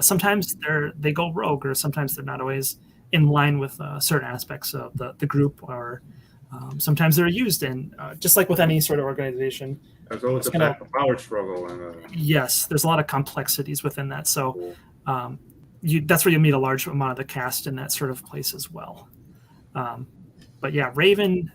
Sometimes they go rogue, or sometimes they're not always in line with certain aspects of the group, or sometimes they're used. And just like with any sort of organization, there's always a power struggle. Yes, there's a lot of complexities within that. So that's where you meet a large amount of the cast in that sort of place as well. But yeah, Raven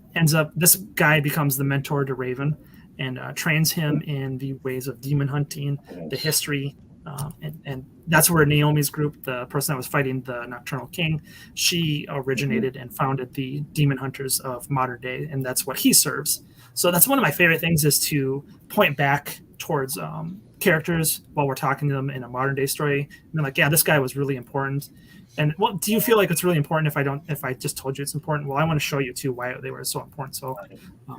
this guy becomes the mentor to Raven and trains him in the ways of demon hunting, the history. And that's where Naomi's group, the person that was fighting the Nocturnal King, she originated and founded the Demon Hunters of modern day, and that's what he serves. So that's one of my favorite things, is to point back towards characters while we're talking to them in a modern day story. And they're like, yeah, this guy was really important. And do you feel like it's really important if I just told you it's important? Well, I want to show you too why they were so important. So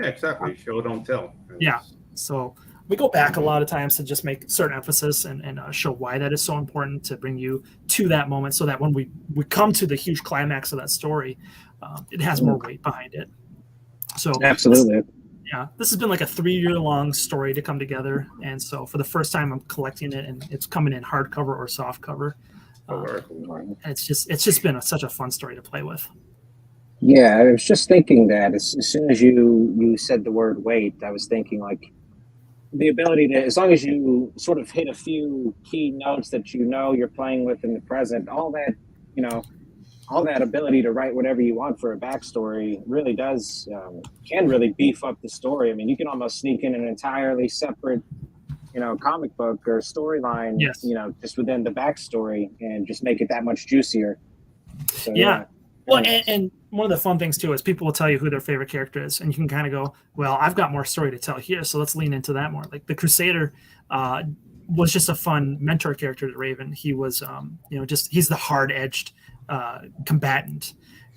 yeah, exactly. Show, don't tell. Yeah. So we go back a lot of times to just make certain emphasis and show why that is so important, to bring you to that moment, so that when we come to the huge climax of that story, it has more weight behind it. So absolutely. This has been like a 3-year-long story to come together, and so for the first time, I'm collecting it, and it's coming in hardcover or softcover. And it's just been such a fun story to play with. Yeah, I was just thinking that as soon as you said the word weight, I was thinking like the ability to, as long as you sort of hit a few key notes that you're playing with in the present, all that ability to write whatever you want for a backstory really does can really beef up the story. I mean, you can almost sneak in an entirely separate comic book or storyline, yes, just within the backstory, and just make it that much juicier. So, well, and one of the fun things too is people will tell you who their favorite character is, and you can kind of go, well, I've got more story to tell here, so let's lean into that more. Like the Crusader was just a fun mentor character to Raven. He was he's the hard-edged combatant,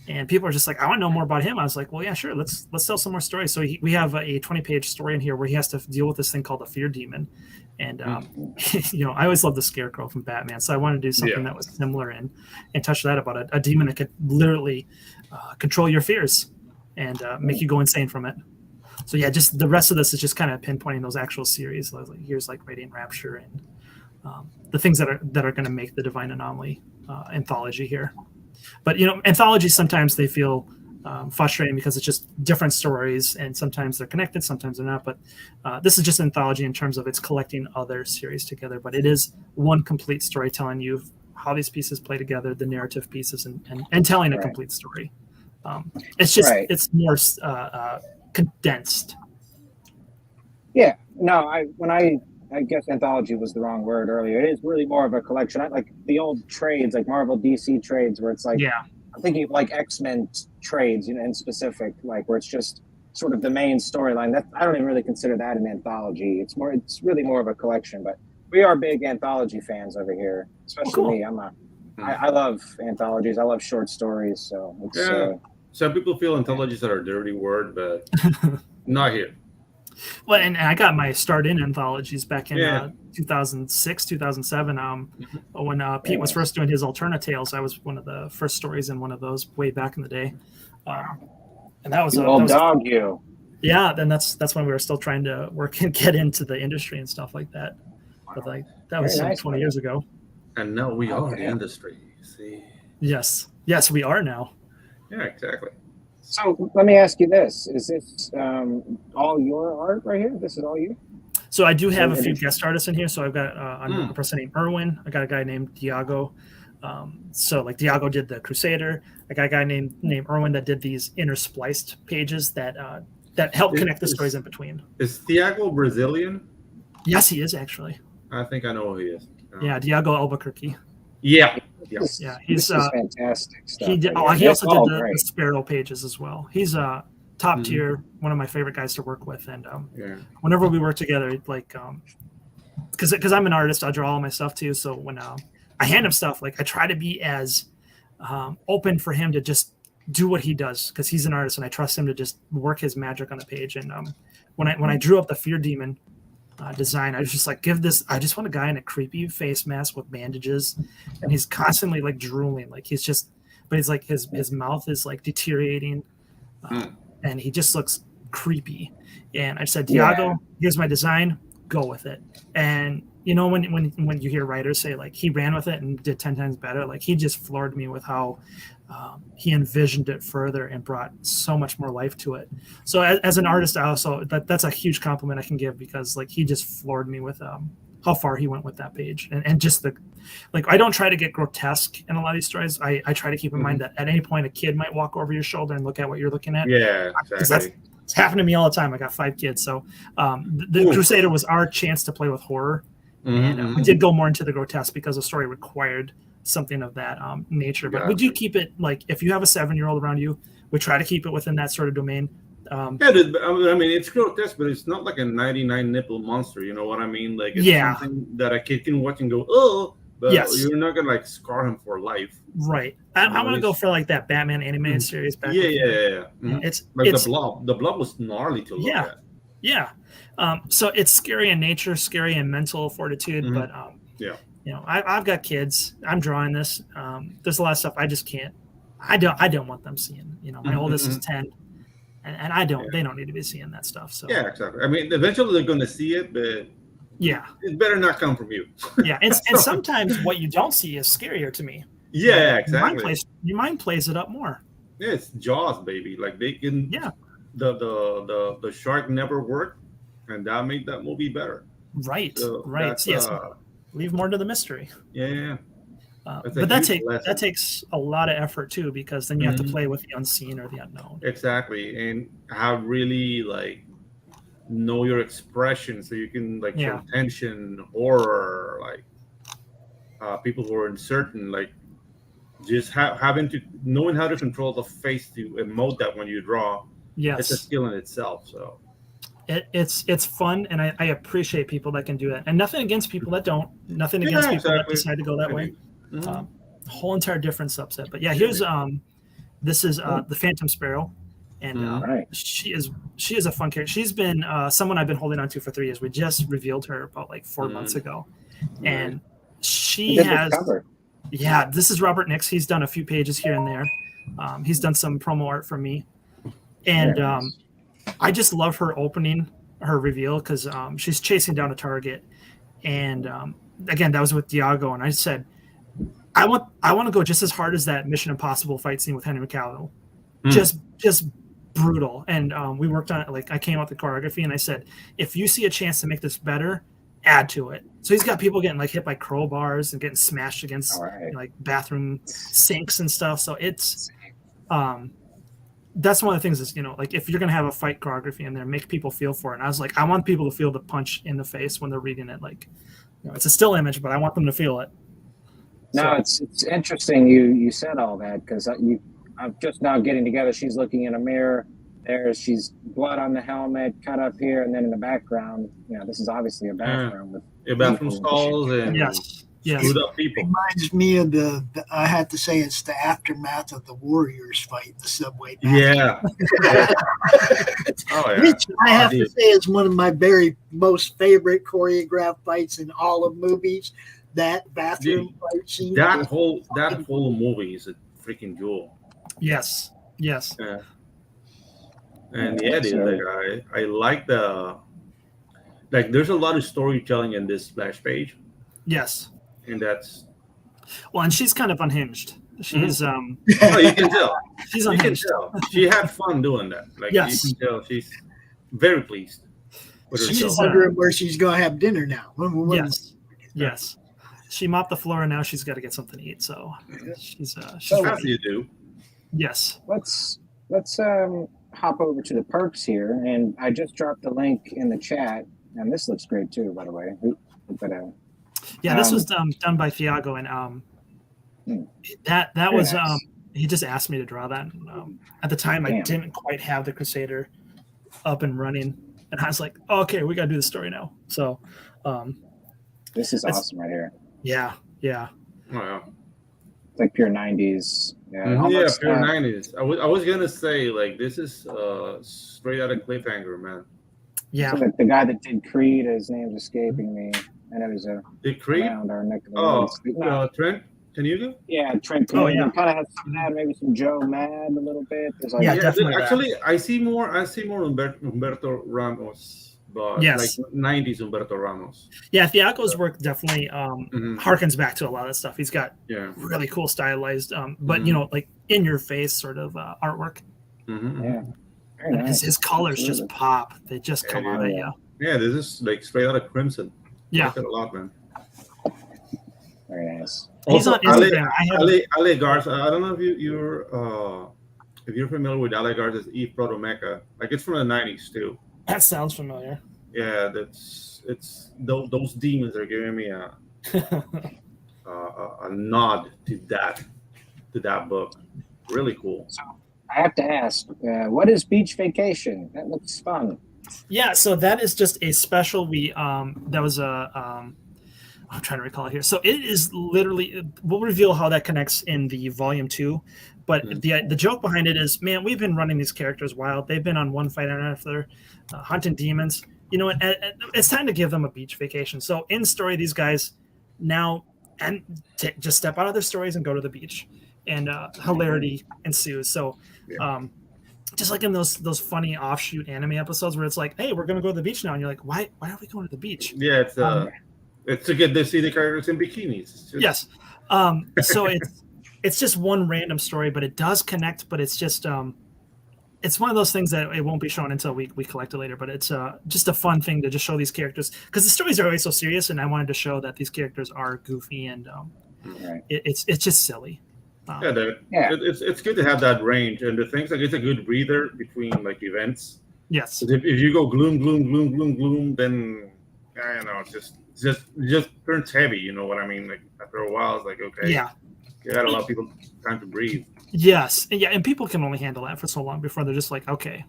and people are just like, I want to know more about him. I was like, well, yeah, sure, let's tell some more stories. So we have a 20-page story in here where he has to deal with this thing called the Fear Demon, and I always loved the Scarecrow from Batman, so I wanted to do something that was similar and touch that about a demon that could literally control your fears and make you go insane from it. So yeah, just the rest of this is just kind of pinpointing those actual series. Like here's like Radiant Rapture and the things that are going to make the Divine Anomaly anthology here. But anthologies sometimes they feel frustrating because it's just different stories, and sometimes they're connected, sometimes they're not. But this is just an anthology in terms of it's collecting other series together. But it is one complete story telling you how these pieces play together, the narrative pieces, and telling a complete story. It's just it's more condensed. Yeah. No, I guess anthology was the wrong word earlier. It is really more of a collection. I like the old trades, like Marvel DC trades, where it's like, I'm thinking of like X-Men trades, in specific, like where it's just sort of the main storyline. That I don't even really consider that an anthology. It's really more of a collection. But we are big anthology fans over here, especially me. I love anthologies. I love short stories. So it's, some people feel anthologies are a dirty word, but not here. Well, and I got my start in anthologies back in Yeah. 2006, 2007. When Pete was first doing his Alterna Tales, I was one of the first stories in one of those way back in the day. And that was You that old was dog, you. yeah. Then that's when we were still trying to work and get into the industry and stuff like that. But like that was Very nice, 20 man. years ago. And now we are the Okay. industry. See? Yes, we are now. Yeah, exactly. So let me ask you this: is this all your art right here? This is all you? So I do have a So few it is- guest artists in here. So I've got a person named Erwin. I got a guy named Diago. So like Diago did the Crusader. I got a guy named Erwin that did these interspliced pages that help connect the stories in between. Is Thiago Brazilian? Yes, he is actually. I think I know who he is. Yeah, Diago Albuquerque. Yeah. Yeah, he's this is fantastic stuff. he did. right He here. also It's all did the great. Sparrow pages as well. He's a top tier, one of my favorite guys to work with. And Yeah. whenever we work together, like because I'm an artist, I draw all my stuff too. So when I hand him stuff, like I try to be as open for him to just do what he does because he's an artist and I trust him to just work his magic on the page. And when I drew up the Fear Demon design, I was just like, I just want a guy in a creepy face mask with bandages, and he's constantly like drooling, like he's just, but he's like his mouth is like deteriorating, and he just looks creepy. And I said, Diago, here's my design, go with it. And you know, when you hear writers say like he ran with it and did 10 times better, like he just floored me with how he envisioned it further and brought so much more life to it. So as an artist, I also that's a huge compliment I can give because like he just floored me with how far he went with that page and just the like I don't try to get grotesque in a lot of these stories. I try to keep in mind that at any point a kid might walk over your shoulder and look at what you're looking at. Yeah, exactly. It's happened to me all the time. I got 5 kids, so the Crusader was our chance to play with horror. And we did go more into the grotesque because the story required something of that nature. But we do keep it like if you have a 7-year-old around you, we try to keep it within that sort of domain. I mean, it's grotesque, but it's not like a 99 nipple monster. You know what I mean? Like it's something that a kid can watch and go, oh, but you're not gonna like scar him for life. Right. I want to go for like that Batman animated series. Back It's like the Blob. The Blob was gnarly to look at. Yeah. So it's scary in nature, scary in mental fortitude, but you know, I've got kids. I'm drawing this. There's a lot of stuff I just can't. I don't want them seeing. You know, my oldest is 10, and I don't. They don't need to be seeing that stuff. So yeah, exactly. I mean, eventually they're going to see it, but it better not come from you. and sometimes what you don't see is scarier to me. Yeah, exactly. Your mind plays it up more. Yeah, it's Jaws, baby. Like they can. Yeah. The shark never worked, and that made that movie better. Right. So right. Yes. Leave more to the mystery. Yeah. But that takes a lot of effort too, because then you have to play with the unseen or the unknown. Exactly, and have really like know your expression so you can like show tension, horror, like people who are uncertain, like just knowing how to control the face to emote that when you draw. Yes, it's a skill in itself. So. It's fun, and I appreciate people that can do that. And nothing against people that don't. Nothing against people that decide to go that way. Whole entire different subset. But yeah, here's this is the Phantom Sparrow, and she is a fun character. She's been someone I've been holding on to for 3 years. We just revealed her about like 4 months ago, and she has. Yeah, this is Robert Nix. He's done a few pages here and there. He's done some promo art for me, and. I just love her opening her reveal because she's chasing down a target, and again that was with Diago, and I said, I want to go just as hard as that Mission Impossible fight scene with Henry Cavill, just brutal. And we worked on it. Like I came out the choreography, and I said, if you see a chance to make this better, add to it. So he's got people getting like hit by crowbars and getting smashed against like bathroom sinks and stuff. So it's that's one of the things is, you know, like if you're going to have a fight choreography in there, make people feel for it. And I was like, I want people to feel the punch in the face when they're reading it. Like, you know, it's a still image, but I want them to feel it. No, it's interesting you said all that because I'm just now getting together. She's looking in a mirror. She's blood on the helmet, cut up here, and then in the background, you know, this is obviously a bathroom with bathroom stalls and Yes. screwed up people. Reminds me of I had to say it's the aftermath of the Warriors fight in the subway. Yeah. Oh yeah. Which I have to dude. say is one of my very most favorite choreographed fights in all of movies. That bathroom fight scene. That whole movie is a freaking jewel. Yes. Yes. Yeah. And yeah, dude, like I like there's a lot of storytelling in this splash page, Yes. and that's Well, and she's kind of unhinged. She's oh, you can tell. she's You can unhinged. tell. She had fun doing that. Like Yes. you can tell she's very pleased with She's herself. wondering where she's going to have dinner now. Yes. Yes. She mopped the floor and now she's got to get something to eat. So she's As ready. you do. Yes. Let's hop over to the perks here, and I just dropped the link in the chat, and this looks great too, by the way. But Yeah, this was done by Thiago, and that was nice. he just asked me to draw that. And, at the time, I didn't quite have the Crusader up and running, and I was like, oh, "Okay, we got to do the story now." So, this is awesome right here. Yeah. Oh, yeah. It's like pure '90s. Yeah, Yeah, almost, pure 90s. I was gonna say like this is straight out of Cliffhanger, man. Yeah. So the guy that did Creed, his name's escaping me. I know he's Did Creed? around our neck of the woods. Trent, can you do? Yeah, Trent. Oh, yeah. Kind of has some of that, maybe some Joe Mad a little bit. There's like, Yeah, definitely. Actually, I see more Humberto Ramos, but Yes. like 90s Humberto Ramos. Yeah, Thiago's work definitely harkens back to a lot of stuff. He's got really cool stylized, but like in your face sort of artwork. Yeah, very nice. His colors just pop. They just come out at you. Yeah, this is like straight out of Crimson. Yeah, I like it a lot, man. Very nice. He's on Instagram. Ale Garza. I don't know if you're familiar with Ale Garza's Eve Protomecha. Like it's from the 90s too. That sounds familiar. Yeah, it's those demons are giving me a nod to that book. Really cool. So I have to ask, what is Beach Vacation? That looks fun. Yeah, so that is just a special. That was I'm trying to recall it here. So it is literally. We'll reveal how that connects in the volume 2, but the joke behind it is, man, we've been running these characters wild. They've been on one fight after hunting demons. You know what? It's time to give them a beach vacation. So in story, these guys now just step out of their stories and go to the beach, and hilarity ensues. So. Just like in those funny offshoot anime episodes where it's like, hey, we're gonna go to the beach now, and you're like, why are we going to the beach? Yeah, it's to get to see the characters in bikinis. Yes. So it's just one random story, but it does connect. But it's just it's one of those things that it won't be shown until we collect it later. But it's just a fun thing to just show these characters, because the stories are always so serious, and I wanted to show that these characters are goofy and it's just silly. It's good to have that range, and the things like it's a good breather between like events. Yes. If you go gloom, then I don't know, it just turns heavy. You know what I mean? Like after a while, it's like okay, you gotta allow people time to breathe. Yes, and people can only handle that for so long before they're just like, okay,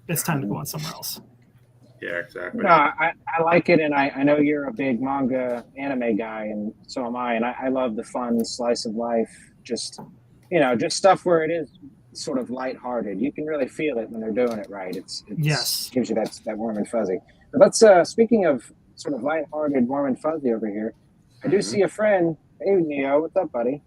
it's time to go on somewhere else. Yeah, exactly. No, I like it, and I know you're a big manga anime guy, and so am I. And I love the fun slice of life, just stuff where it is sort of lighthearted. You can really feel it when they're doing it right. It's gives you that warm and fuzzy. But let's speaking of sort of lighthearted, warm and fuzzy over here. I do see a friend. Hey Neo, what's up, buddy?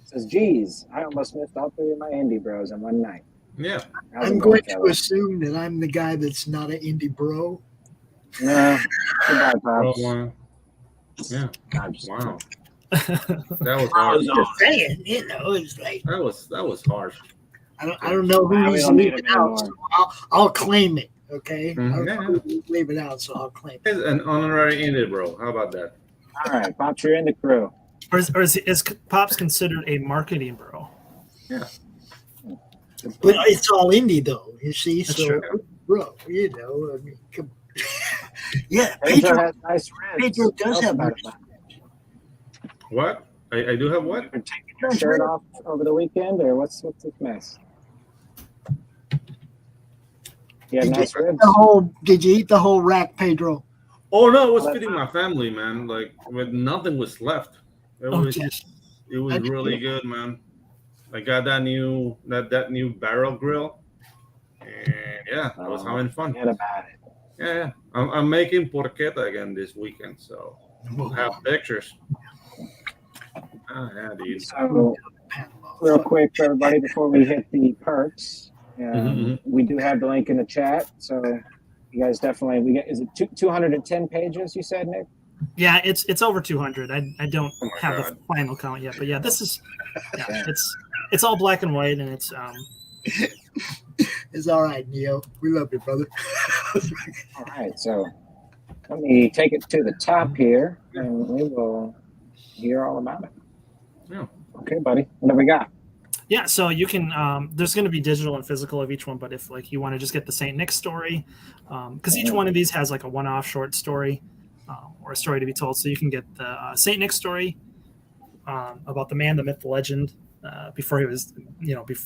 Says, geez, I almost missed all 3 of my indie bros in one night. Yeah. I'm going to assume that I'm the guy that's not an indie bro. No. Goodbye, Pops. Yeah. Wow. That was I harsh. was just saying, it's like That was harsh. I don't know who he's leaving out, so I'll claim it. Okay, I don't know who he's leaving out, so I'll claim it. An honorary indie bro. How about that? All right, Pops, you're in the crew. Or is Pops considered a marketing bro? Yeah. But it's all indie, though. You see, That's so true. bro, I mean, come. Yeah, Pedro Pedro. has nice ribs. Pedro does have about nice it. What? I do have what? You're taking your shirt off over the weekend, or what's this mess? You have nice ribs. Did you eat the whole rack, Pedro? Oh no, I was feeding my family, man. Like, nothing was left. It Oh, was yes. it was really good, man. I got that new barrel grill, and yeah, I was having fun. Forget about it. Yeah. I'm making porchetta again this weekend, so we'll have pictures. Yeah, dude. So, real quick for everybody before we hit the perks, we do have the link in the chat. So, you guys definitely is it 210 pages? You said, Nick? Yeah, it's over 200. I don't have God. the final count yet, but yeah, this is it's all black and white, and it's It's all right, Neo. We love you, brother. All right, so let me take it to the top here, and we will hear all about it. Yeah. Okay, buddy. What do we got? Yeah, so you can. There's going to be digital and physical of each one, but if like you want to just get the Saint Nick story, because each one of these has like a one-off short story or a story to be told, so you can get the Saint Nick story about the man, the myth, the legend. Before he was,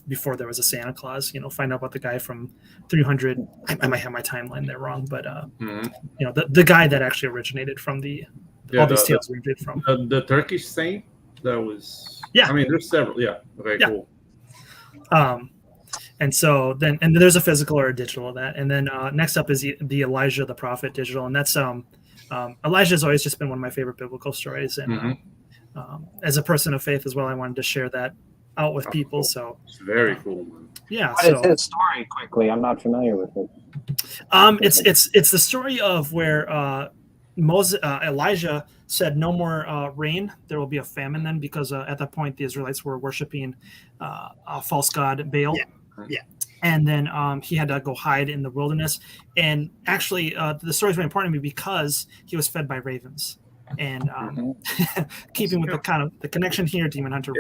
before there was a Santa Claus, find out about the guy from 300. I might have my timeline there wrong, but the guy that actually originated from all these tales originated from the Turkish saint. That was I mean, there's several. Yeah. Okay. Yeah. Cool. And so then there's a physical or a digital of that, and then next up is the Elijah the prophet digital, and that's Elijah has always just been one of my favorite biblical stories, and as a person of faith as well, I wanted to share that out with people. Cool. So it's very cool, man. Yeah. What is his story quickly? I'm not familiar with it. It's the story of where Elijah said, "No more rain. There will be a famine then," because at that point the Israelites were worshiping a false god Baal. Yeah. And then he had to go hide in the wilderness. And actually, the story is very important to me because he was fed by ravens. And keeping with the kind of the connection here, Demon Hunter,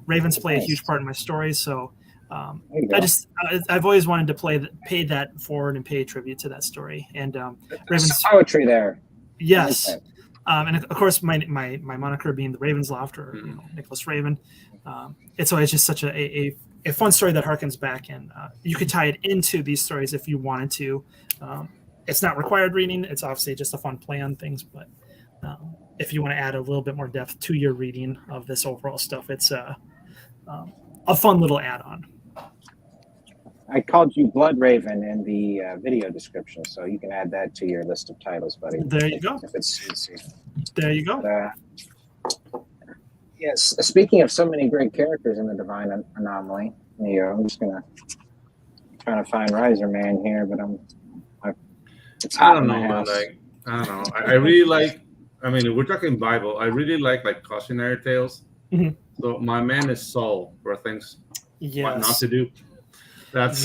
Ravens play a huge part in my story. So I've always wanted to pay that forward and pay tribute to that story. And Ravens poetry there. Yes. And of course, my moniker being the Ravens Loft or Nicholas Raven. It's always just such a fun story that harkens back, and you could tie it into these stories if you wanted to. It's not required reading. It's obviously just a fun play on things, but if you want to add a little bit more depth to your reading of this overall stuff, it's a fun little add-on. I called you Blood Raven in the video description, so you can add that to your list of titles, buddy. There you go. If it suits you. There you go. But, yes, speaking of so many great characters in the Divine Anomaly, Neo, I'm just trying to find Riser Man here, but it's hot in my house. I don't know. I really like. I mean, if we're talking Bible, I really like cautionary tales. Mm-hmm. So my man is Saul for things what not to do. That's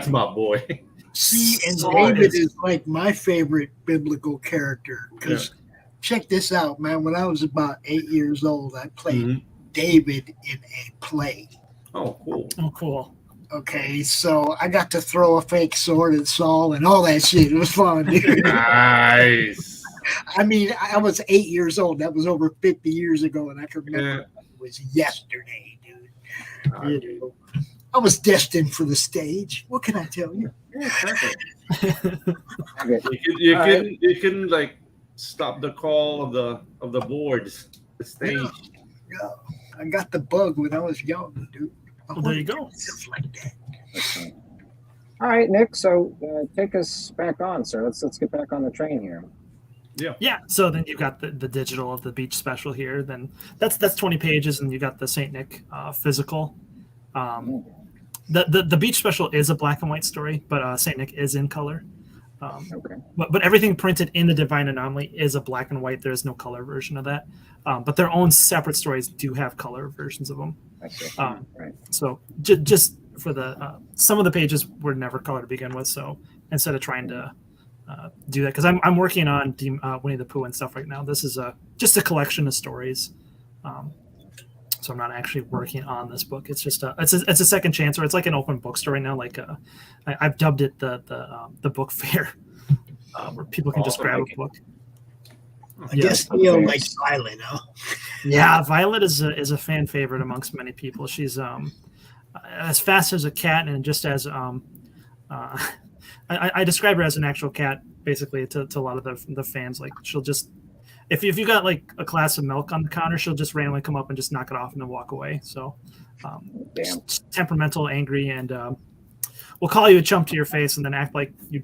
my boy. See, and David is like my favorite biblical character because check this out, man. When I was about 8 years old, I played David in a play. Oh, cool. Oh, cool. Okay, so I got to throw a fake sword at Saul and all that shit. It was fun, dude. Nice. I mean, I was 8 years old. That was over 50 years ago, and I can remember it was yesterday, dude. I was destined for the stage. What can I tell you? You can like stop the call of the boards, the stage. Yeah. I got the bug when I was young, dude. Well, there you go. Stuff like that. All right, Nick. So take us back on, sir. Let's get back on the train here. Yeah. So then you've got the digital of the beach special here. Then that's 20 pages, and you got the Saint Nick physical. The beach special is a black and white story, but Saint Nick is in color. Okay. But everything printed in the Divine Anomaly is a black and white. There is no color version of that. But their own separate stories do have color versions of them. I see. Right. So just for the some of the pages were never color to begin with. So instead of trying to do that, because I'm working on Winnie the Pooh and stuff right now. This is just a collection of stories. So I'm not actually working on this book. It's just it's a second chance, or it's like an open bookstore right now. Like I've dubbed it the book fair, where people can just grab a book. I guess Neo likes Violet, huh? Yeah, Violet is a fan favorite amongst many people. She's as fast as a cat, and just as I describe her as an actual cat, basically to a lot of the fans. Like she'll just if you got like a glass of milk on the counter, she'll just randomly come up and just knock it off and then walk away. So Damn. temperamental, angry, and we'll call you a chump to your face and then act like you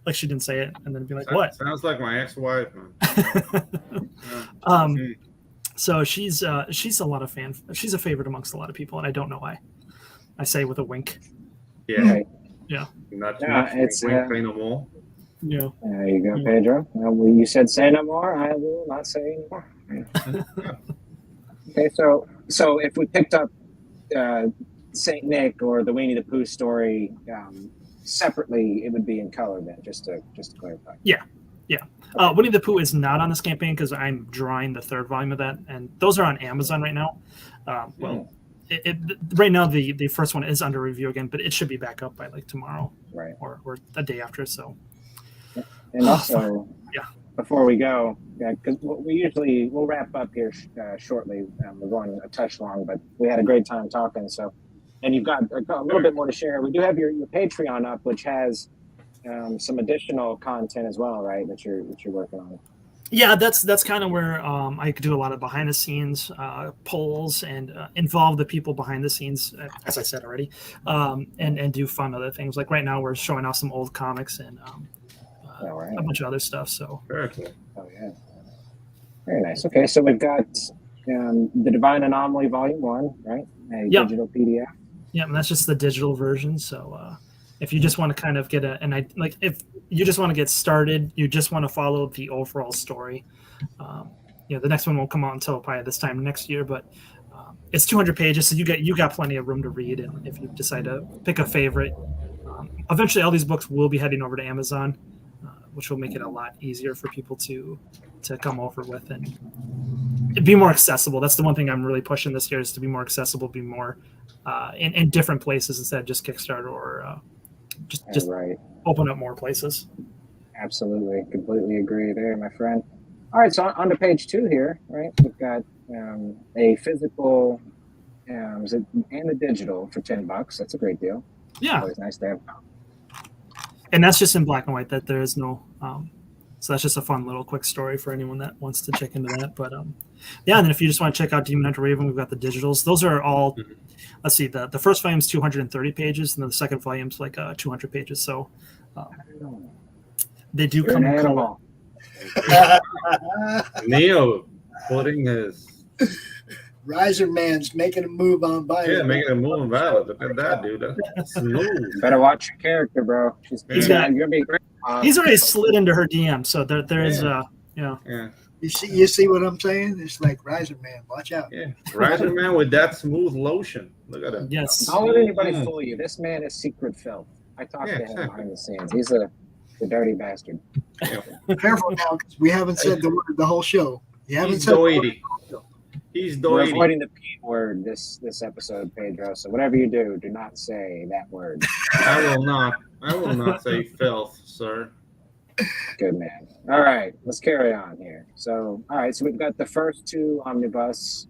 like she didn't say it, and then be like, "What?" Sounds like my ex-wife, man. So she's a lot of she's a favorite amongst a lot of people, and I don't know why. I say with a wink. Yeah. Right. Yeah. Not too Yeah, much. it's, Wink, say no more. Yeah. There you go, Pedro. Well, you said say no more. I will not say anymore. Okay, so if we picked up Saint Nick or the Winnie the Pooh story separately, it would be in color then, just to clarify. Yeah. Winnie the Pooh is not on this campaign because I'm drawing the third volume of that, and those are on Amazon right now. Right now the first one is under review again, but it should be back up by like tomorrow, Right, or a day after. So, and also, yeah. Before we go, because we'll wrap up here shortly. We're going a touch long, but we had a great time talking. So, and you've got a little bit more to share. We do have your Patreon up, which has some additional content as well, right? That you're working on. Yeah, that's kind of where I could do a lot of behind the scenes polls and involve the people behind the scenes, as I said already, and do fun other things. Like right now, we're showing off some old comics and a bunch of other stuff. So very cool. Oh yeah, very nice. Okay, so we've got the Divine Anomaly Volume 1, right? A digital PDF. Yeah, and that's just the digital version. So if you just want to kind of get if you just want to get started, you just want to follow the overall story. The next one won't come out until probably this time next year, but it's 200 pages, so you got plenty of room to read. And if you decide to pick a favorite, eventually all these books will be heading over to Amazon, which will make it a lot easier for people to come over with and it'd be more accessible. That's the one thing I'm really pushing this year, is to be more accessible, be more in different places instead of just Kickstarter or just right. Open up more places. Absolutely, completely agree there, my friend. All right, so on to page 2 here, right? We've got a physical and a digital for $10. That's a great deal. Yeah, always nice to have. And that's just in black and white. That there is no, so that's just a fun little quick story for anyone that wants to check into that. But and then if you just want to check out Demon Hunter Raven, we've got the digitals. Those are all. Let's see, the first volume is 230 pages, and then the second volume is like 200 pages. So they do come in color. Neo putting his Riser Man's making a move on Violet. Yeah, making a move on Violet. Look at that, dude. That's smooth. Better watch your character, bro. You're gonna be great. He's already slid into her DM, so there is Yeah. You see what I'm saying? It's like Riser Man. Watch out. Yeah, Riser Man with that smooth lotion. Look at him. Yes. Don't let anybody fool you. This man is secret filth. I talked to him behind the scenes. He's a dirty bastard. Careful now, because we haven't said the word the whole show. You haven't He's said doity. He's We're doity. avoiding the P word this episode, Pedro. So whatever you do not say that word. I will not say filth, sir. Good man. All right, let's carry on here. So, all right, so we've got the first 2 omnibus,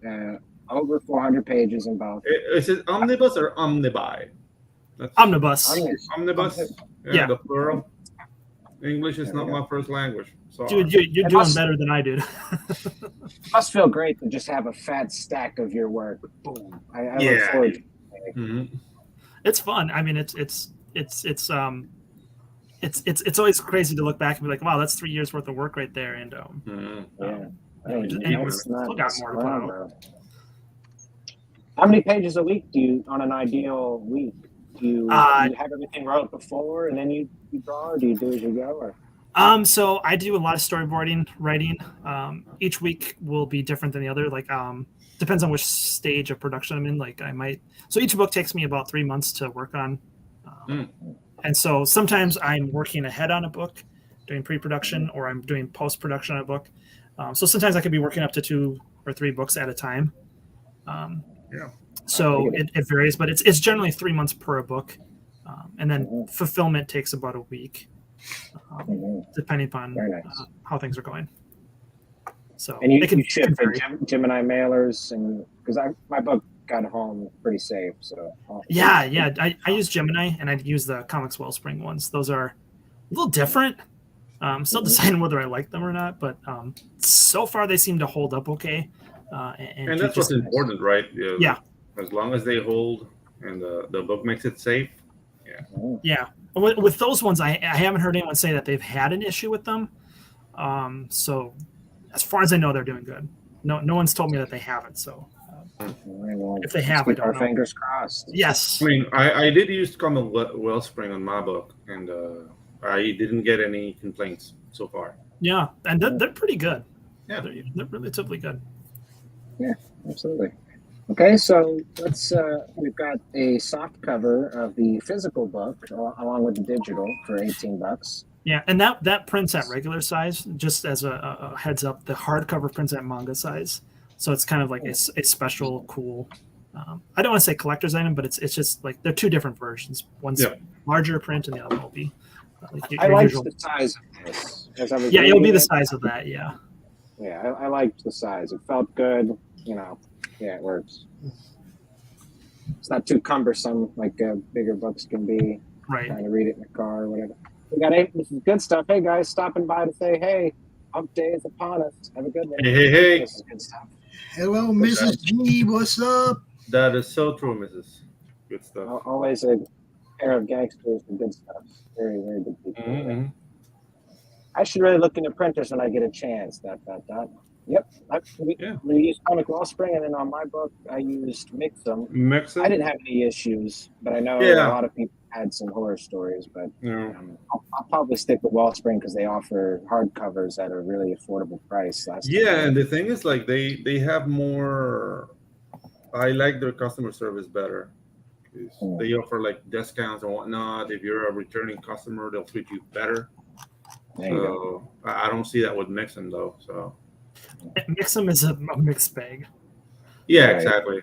over 400 pages in both. Is it omnibus or omnibi? That's Omnibus. Omnibus? Yeah. The plural. English is not my first language. Sorry. Dude, you're doing better than I did. It must feel great to just have a fat stack of your work. Boom. I look forward to it. Mm-hmm. It's fun. I mean, it's always crazy to look back and be like, wow, that's 3 years worth of work right there. And still got more to put out. How many pages a week do you, on an ideal week, do you have everything wrote before and then you draw, or do you do as you go? Or so I do a lot of storyboarding, writing. Each week will be different than the other. Like depends on which stage of production I'm in. Like so each book takes me about 3 months to work on. And so sometimes I'm working ahead on a book, doing pre-production, or I'm doing post-production on a book. So sometimes I could be working up to 2 or 3 books at a time. So it varies, but it's generally 3 months per book. And then fulfillment takes about a week, depending upon how things are going. So and you ship the Gemini mailers, and because my book got home pretty safe. So I use Gemini, and I use the Comics Wellspring ones. Those are a little different. Still deciding whether I like them or not, but so far they seem to hold up okay. And that's what's important, right? Yeah. As long as they hold and the book makes it safe. Yeah. Yeah. With those ones, I haven't heard anyone say that they've had an issue with them. So as far as I know, they're doing good. No one's told me that they haven't. So if they have, I don't our know. fingers crossed. Yes. I mean, I did use Common Wellspring on my book, and I didn't get any complaints so far. Yeah, and they're pretty good. Yeah, they're relatively good. Yeah, absolutely. Okay, so we've got a soft cover of the physical book along with the digital for $18. Yeah, and that prints at regular size. Just as a heads up, the hardcover prints at manga size, so it's kind of like a special, cool. I don't want to say collector's item, but it's just like they're two different versions. One's larger print, and the other will be. I like the size of this. Yeah, it'll be the size of that. Yeah. Yeah, I liked the size. It felt good. Yeah, it works. It's not too cumbersome like bigger books can be. Right. Trying to read it in the car or whatever. We got this is good stuff. Hey guys, stopping by to say hey. Hump day is upon us. Have a good one. Hey. This is good stuff. Hello, Mrs. G. What's up? That is so true, Mrs. Good stuff. Always a pair of gangsters and good stuff. Very, very good people. Mm-hmm. I should really look into printers when I get a chance. Yep. We used Comic Wellspring, and then on my book, I used Mixum. I didn't have any issues, but I know a lot of people had some horror stories. But I'll probably stick with Wellspring because they offer hardcovers at a really affordable price. And the thing is, like they have more. I like their customer service better. They offer like discounts and whatnot. If you're a returning customer, they'll treat you better. So I don't see that with Mixum though. So Mixum is a mixed bag. Yeah, exactly.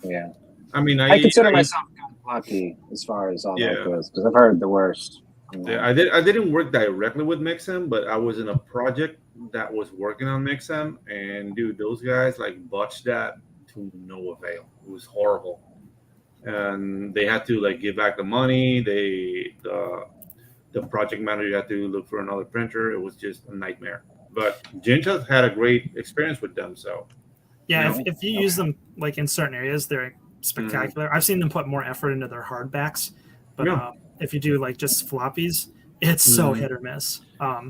Yeah. I mean, I consider myself lucky as far as all that goes because I've heard the worst. Yeah, I didn't work directly with Mixum, but I was in a project that was working on Mixum, and dude, those guys like botched that to no avail. It was horrible, and they had to like give back the money. The project manager had to look for another printer. It was just a nightmare. But Ginge has had a great experience with them. So yeah, if you use them like in certain areas, they're spectacular. I've seen them put more effort into their hardbacks, but if you do like just floppies, it's so hit or miss. And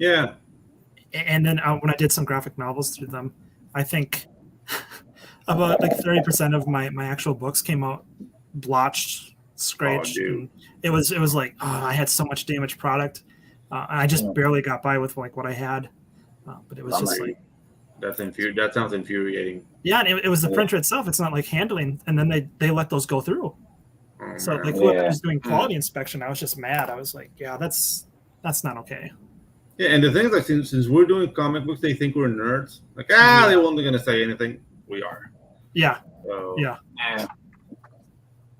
then when I did some graphic novels through them, I think about like 30% of my actual books came out blotched, scratched. It was like I had so much damaged product. I just barely got by with like what I had. But it was just like that sounds infuriating. Yeah, and it was the printer itself. It's not like handling, and then they let those go through. So like whoever was doing quality inspection, I was just mad. I was like, yeah, that's not okay. Yeah, and the thing is, like, since we're doing comic books, they think we're nerds. Like, they weren't gonna say anything. We are. Yeah. So. Yeah.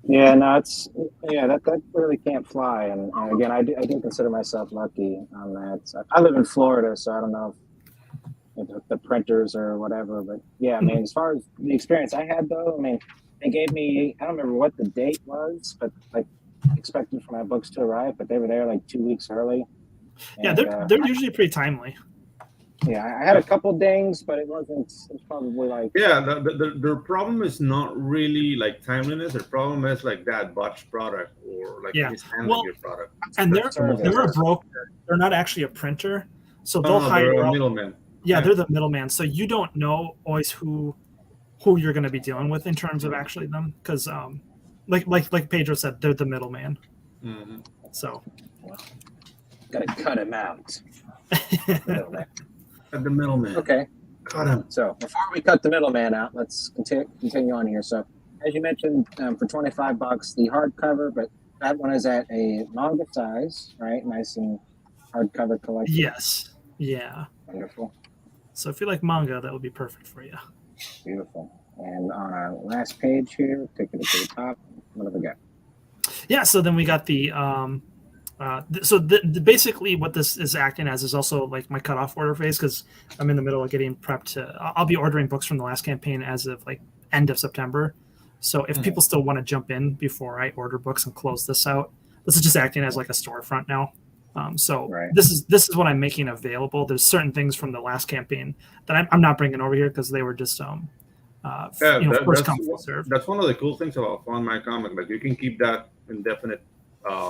Yeah, no, that really can't fly. And again, I do consider myself lucky on that. I live in Florida, so I don't know if the printers or whatever. But yeah, I mean, as far as the experience I had, though, I mean, they gave me, I don't remember what the date was, but like expected for my books to arrive, but they were there like 2 weeks early. And, they're usually pretty timely. Yeah, I had a couple dings, but it wasn't. It's probably like their problem is not really like timeliness. Their problem is like that botched product or like mishandling your product. And they're a broker. They're not actually a printer, so they'll hire a middleman. Yeah, they're the middleman. So you don't know always who you're going to be dealing with in terms of actually them, because like Pedro said, they're the middleman. Mm-hmm. So gotta cut him out. The middleman. Okay. Cut him. So before we cut the middleman out, let's continue on here. So as you mentioned, for $25, the hardcover, but that one is at a manga size, right? Nice and hardcover collection. Yes. Yeah. Wonderful. So if you like manga, that would be perfect for you. Beautiful. And on our last page here, take it to the top. What do we got? Yeah. So then we got the basically what this is acting as is also like my cutoff order phase, because I'm in the middle of getting prepped I'll be ordering books from the last campaign as of like end of September. So if people still want to jump in before I order books and close this out, this is just acting as like a storefront now. So Right. this is what I'm making available. There's certain things from the last campaign that I'm not bringing over here because they were just first come first serve. That's one of the cool things about Fun My Comic. Like you can keep that indefinite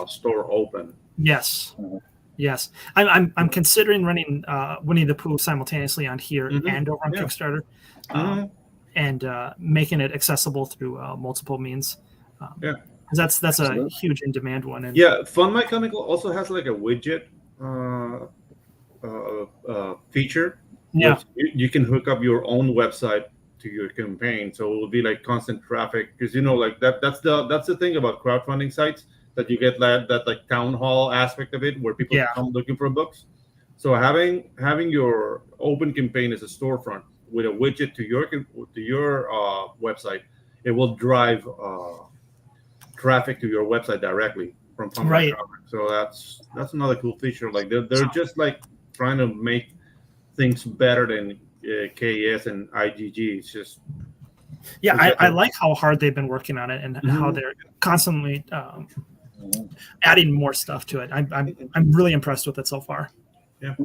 store open. Yes. Mhm. Yes, I'm considering running Winnie the Pooh simultaneously on here Mhm. and over on Yeah. Kickstarter, Mhm. and making it accessible through multiple means. Yeah. 'Cause that's Absolutely. a huge in demand one. And Yeah, Fun My Comic also has like a widget feature, yeah, which you can hook up your own website to your campaign, so it will be like constant traffic because like that's the thing about crowdfunding sites, that you get that like town hall aspect of it where people Yeah. come looking for books. So having your open campaign as a storefront with a widget to your website, it will drive traffic to your website directly from Fun My right. Comic. So that's another cool feature. Like they're just like trying to make things better than KS and IGG. It's just Yeah, it's I like how hard they've been working on it and how Mhm. they're constantly Mhm. adding more stuff to it. I'm really impressed with it so far.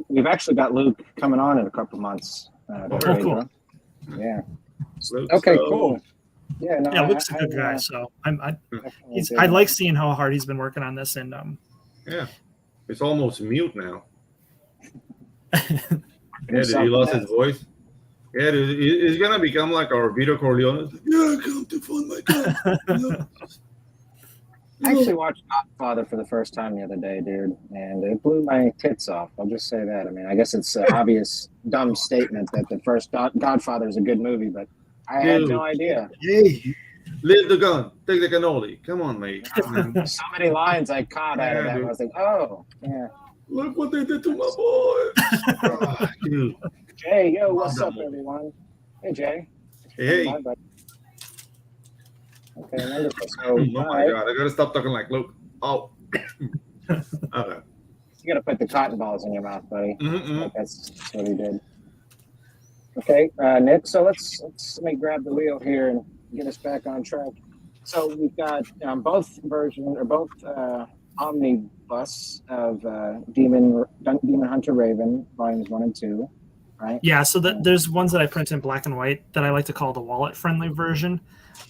We've actually got Luke coming on in a couple months. Oh, Pedro. cool. Yeah. Luke, Okay, so- cool. Yeah, no, Yeah, Luke's a good I, guy, so I definitely I dig like seeing how hard he's been working on this, and Yeah, it's almost mute now. it. Yeah, dude, he lost his voice. Yeah, dude, he's gonna become like our Vito Corleone. Yeah, come to Fun My Comic. I actually watched Godfather for the first time the other day, dude, and it blew my tits off. I'll just say that. I mean, I guess it's an obvious, dumb statement that the first Godfather is a good movie, but I had no idea. Hey, Leave the gun, take the cannoli. Come on, mate. So many lines I caught out of Yeah, that. dude. I was like, oh, yeah. Look what they did to my boy. Ah, dude. Jay, yo, Love what's that up, movie. everyone? Hey, Jay. Hey, Bye, bud. Okay, wonderful. So, oh all my right, god, I gotta stop talking like Luke. Oh, okay. you gotta put the cotton balls in your mouth, buddy. Mm-mm. That's what he did. Okay, Nick. So let me grab the wheel here and get us back on track. So we've got both omnibus of Demon Hunter Raven volumes 1 and 2, right? yeah. So there's ones that I print in black and white that I like to call the wallet-friendly version,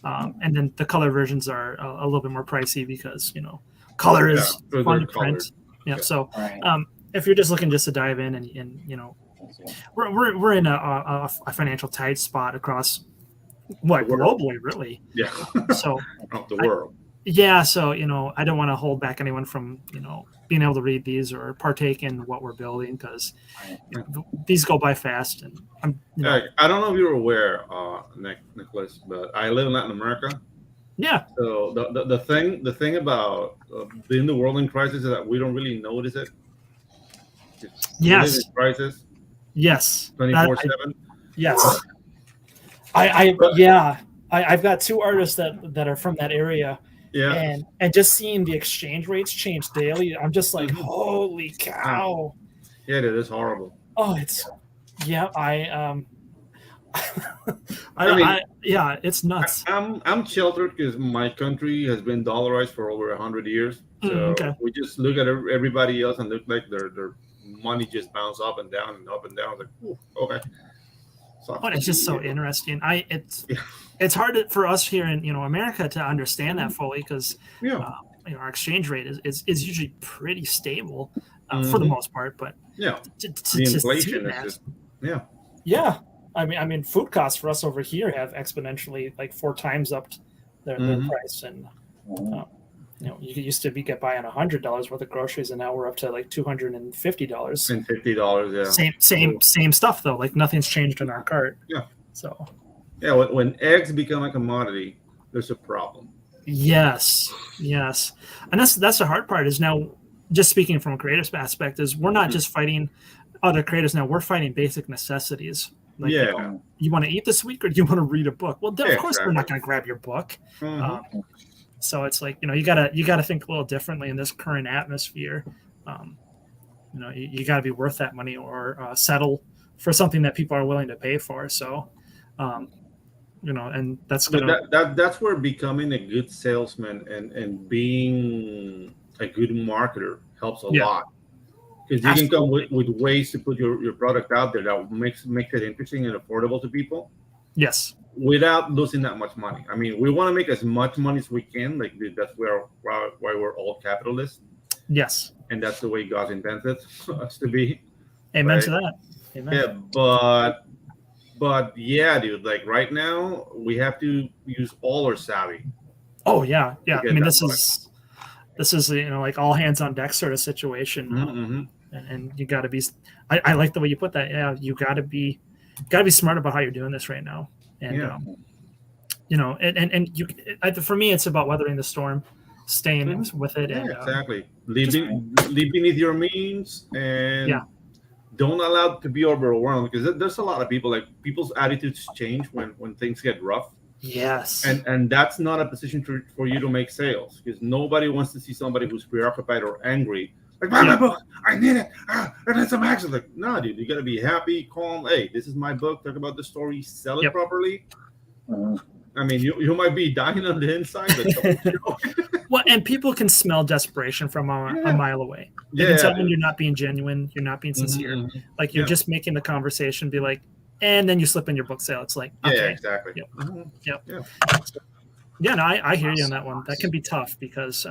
and then the color versions are a little bit more pricey because color is so fun they're to print. colored. Yeah. Yeah. So Right. if you're just looking just to dive in and we're in a financial tight spot across globally, really. Yeah, So of the world. yeah, so I don't want to hold back anyone from being able to read these or partake in what we're building because these go by fast, and I don't know if you're aware, Nicholas, but I live in Latin America. yeah, So the thing about being the world in crisis is that we don't really notice it. We live yes, in crisis yes, 24/7. yes. I've got two artists that are from that area. Yeah, And just seeing the exchange rates change daily, I'm just like, Mhm. holy cow! yeah, it is horrible. Oh, it's I mean, it's nuts. I'm sheltered because my country has been dollarized for over 100 years. So Okay. we just look at everybody else and look like their money just bounce up and down and up and down. Like, ooh, okay. So But it's just so interesting. Yeah. It's hard for us here in America to understand that fully because Yeah. our exchange rate is usually pretty stable for the Mhm. most part. But Yeah. to The see inflation is that, just yeah. yeah. I mean, food costs for us over here have exponentially like 4 times up their Mhm. price, and Mhm. you used to get by on $100 worth of groceries, and now we're up to like $250. And $50, yeah. Same stuff though. Like nothing's changed in our cart. Yeah. So Yeah, when eggs become a commodity, there's a problem. yes, and that's the hard part. Is now just speaking from a creative aspect, is we're not just fighting other creators now. We're fighting basic necessities. Like, Yeah. you want to eat this week, or do you want to read a book? Well, of course we're not Exactly. going to grab your book. Mhm. So it's like you gotta think a little differently in this current atmosphere. You got to be worth that money or settle for something that people are willing to pay for. So, and that's But gonna that's where becoming a good salesman and being a good marketer helps a Yeah. lot. because you can come with ways to put your product out there that makes it interesting and affordable to people. Yes. Without losing that much money. I mean, we want to make as much money as we can. Like that's why we're all capitalists. Yes. And that's the way God intended us to be. Amen right? to that. Amen. Yeah, but yeah, dude. Like right now, we have to use all our savvy. Oh yeah. I mean, this is like all hands on deck sort of situation. Mm-hmm. And you got to be. I like the way you put that. Yeah, you got to be smart about how you're doing this right now. And and you, for me, it's about weathering the storm, staying with it, and exactly. Live beneath your means, and don't allow it to be overwhelmed, because there's a lot of people, like, people's attitudes change when things get rough. Yes. And that's not a position for you to make sales, because nobody wants to see somebody who's preoccupied or angry. Like, my book, I need it. And it's some action. Like, no, dude, you got to be happy, calm. Hey, this is my book. Talk about the story. Sell it properly. I mean, you might be dying on the inside. But well, and people can smell desperation from a mile away. They can tell when you're not being genuine. You're not being sincere. Like, you're just making the conversation be like, and then you slip in your book sale. It's like, okay. Yeah, exactly. Yeah, no, I hear you on that one. That can be tough because,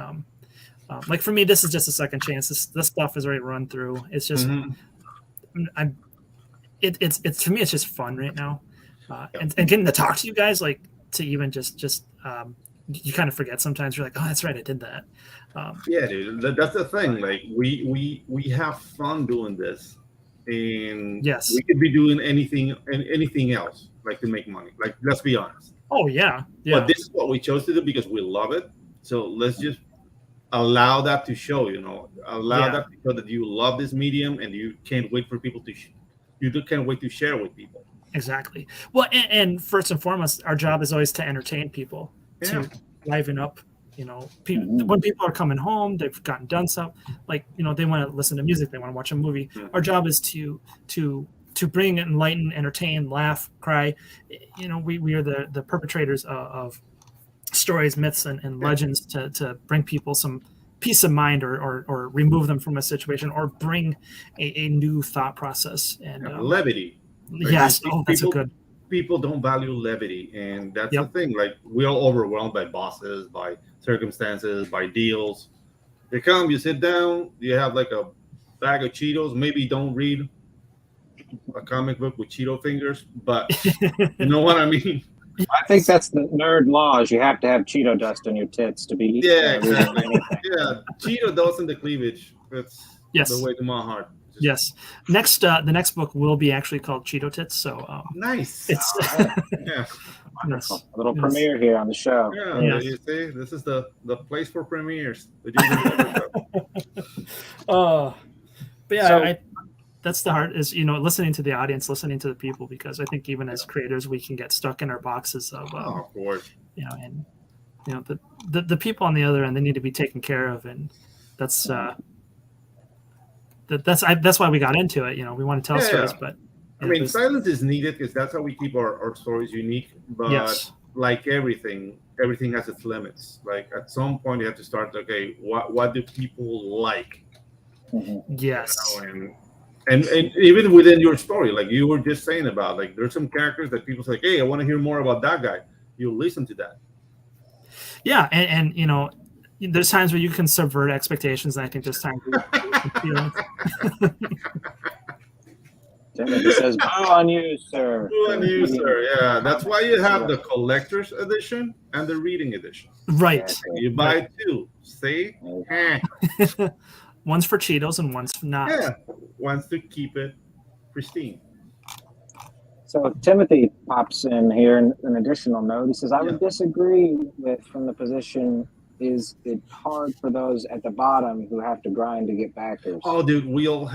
like, for me, this is just a second chance. This stuff is already run through. It's just, it's to me, it's just fun right now, and getting to talk to you guys, like, to even just you kind of forget sometimes. You're like, oh, that's right, I did that. Yeah, dude, that's the thing. Like, we have fun doing this, and we could be doing anything else, like, to make money. Like, let's be honest. Oh yeah. But this is what we chose to do because we love it. So let's just allow that to show. Allow that to show that you love this medium, and you can't wait for people to. You can't wait to share with people. Exactly. Well, and first and foremost, our job is always to entertain people, to liven up. When people are coming home, they've gotten done stuff. Like, they want to listen to music, they want to watch a movie. Our job is to bring, enlighten, entertain, laugh, cry. We are the perpetrators of stories, myths, and legends to bring people some peace of mind, or remove them from a situation, or bring a new thought process and levity. Right? Yes, that's a good. People don't value levity, and that's the thing. Like, we're all overwhelmed by bosses, by circumstances, by deals. You come, you sit down, you have like a bag of Cheetos. Maybe don't read a comic book with Cheeto fingers, but you know what I mean. I think that's the nerd laws. You have to have Cheeto dust on your tits to be. Exactly. Cheeto dust in the cleavage. That's the way to my heart. Yes. Next, the next book will be actually called Cheeto Tits. So nice. It's wonderful. A little premiere here on the show. Yeah. You see, this is the place for premieres. But yeah, that's the heart, is listening to the audience, listening to the people, because I think even as creators, we can get stuck in our boxes of of course, and the people on the other end, they need to be taken care of, and that's that's why we got into it. We want to tell stories, but I mean, silence is needed because that's how we keep our stories unique. But like everything has its limits. Like, at some point, you have to start. Okay, what do people like? Yes. And even within your story, like you were just saying about, like, there's some characters that people say, like, hey, I want to hear more about that guy. You listen to that. Yeah, and there's times where you can subvert expectations, and I think there's times where Timothy says, "Boo on you, sir." Boo on you, sir. Yeah, that's why you have the collector's edition and the reading edition. Right. You buy two. See? One's for Cheetos and one's not. Yeah, one's to keep it pristine. So Timothy pops in here an additional note. He says, I would disagree with, from the position, is it hard for those at the bottom who have to grind to get backers? Oh, dude, we all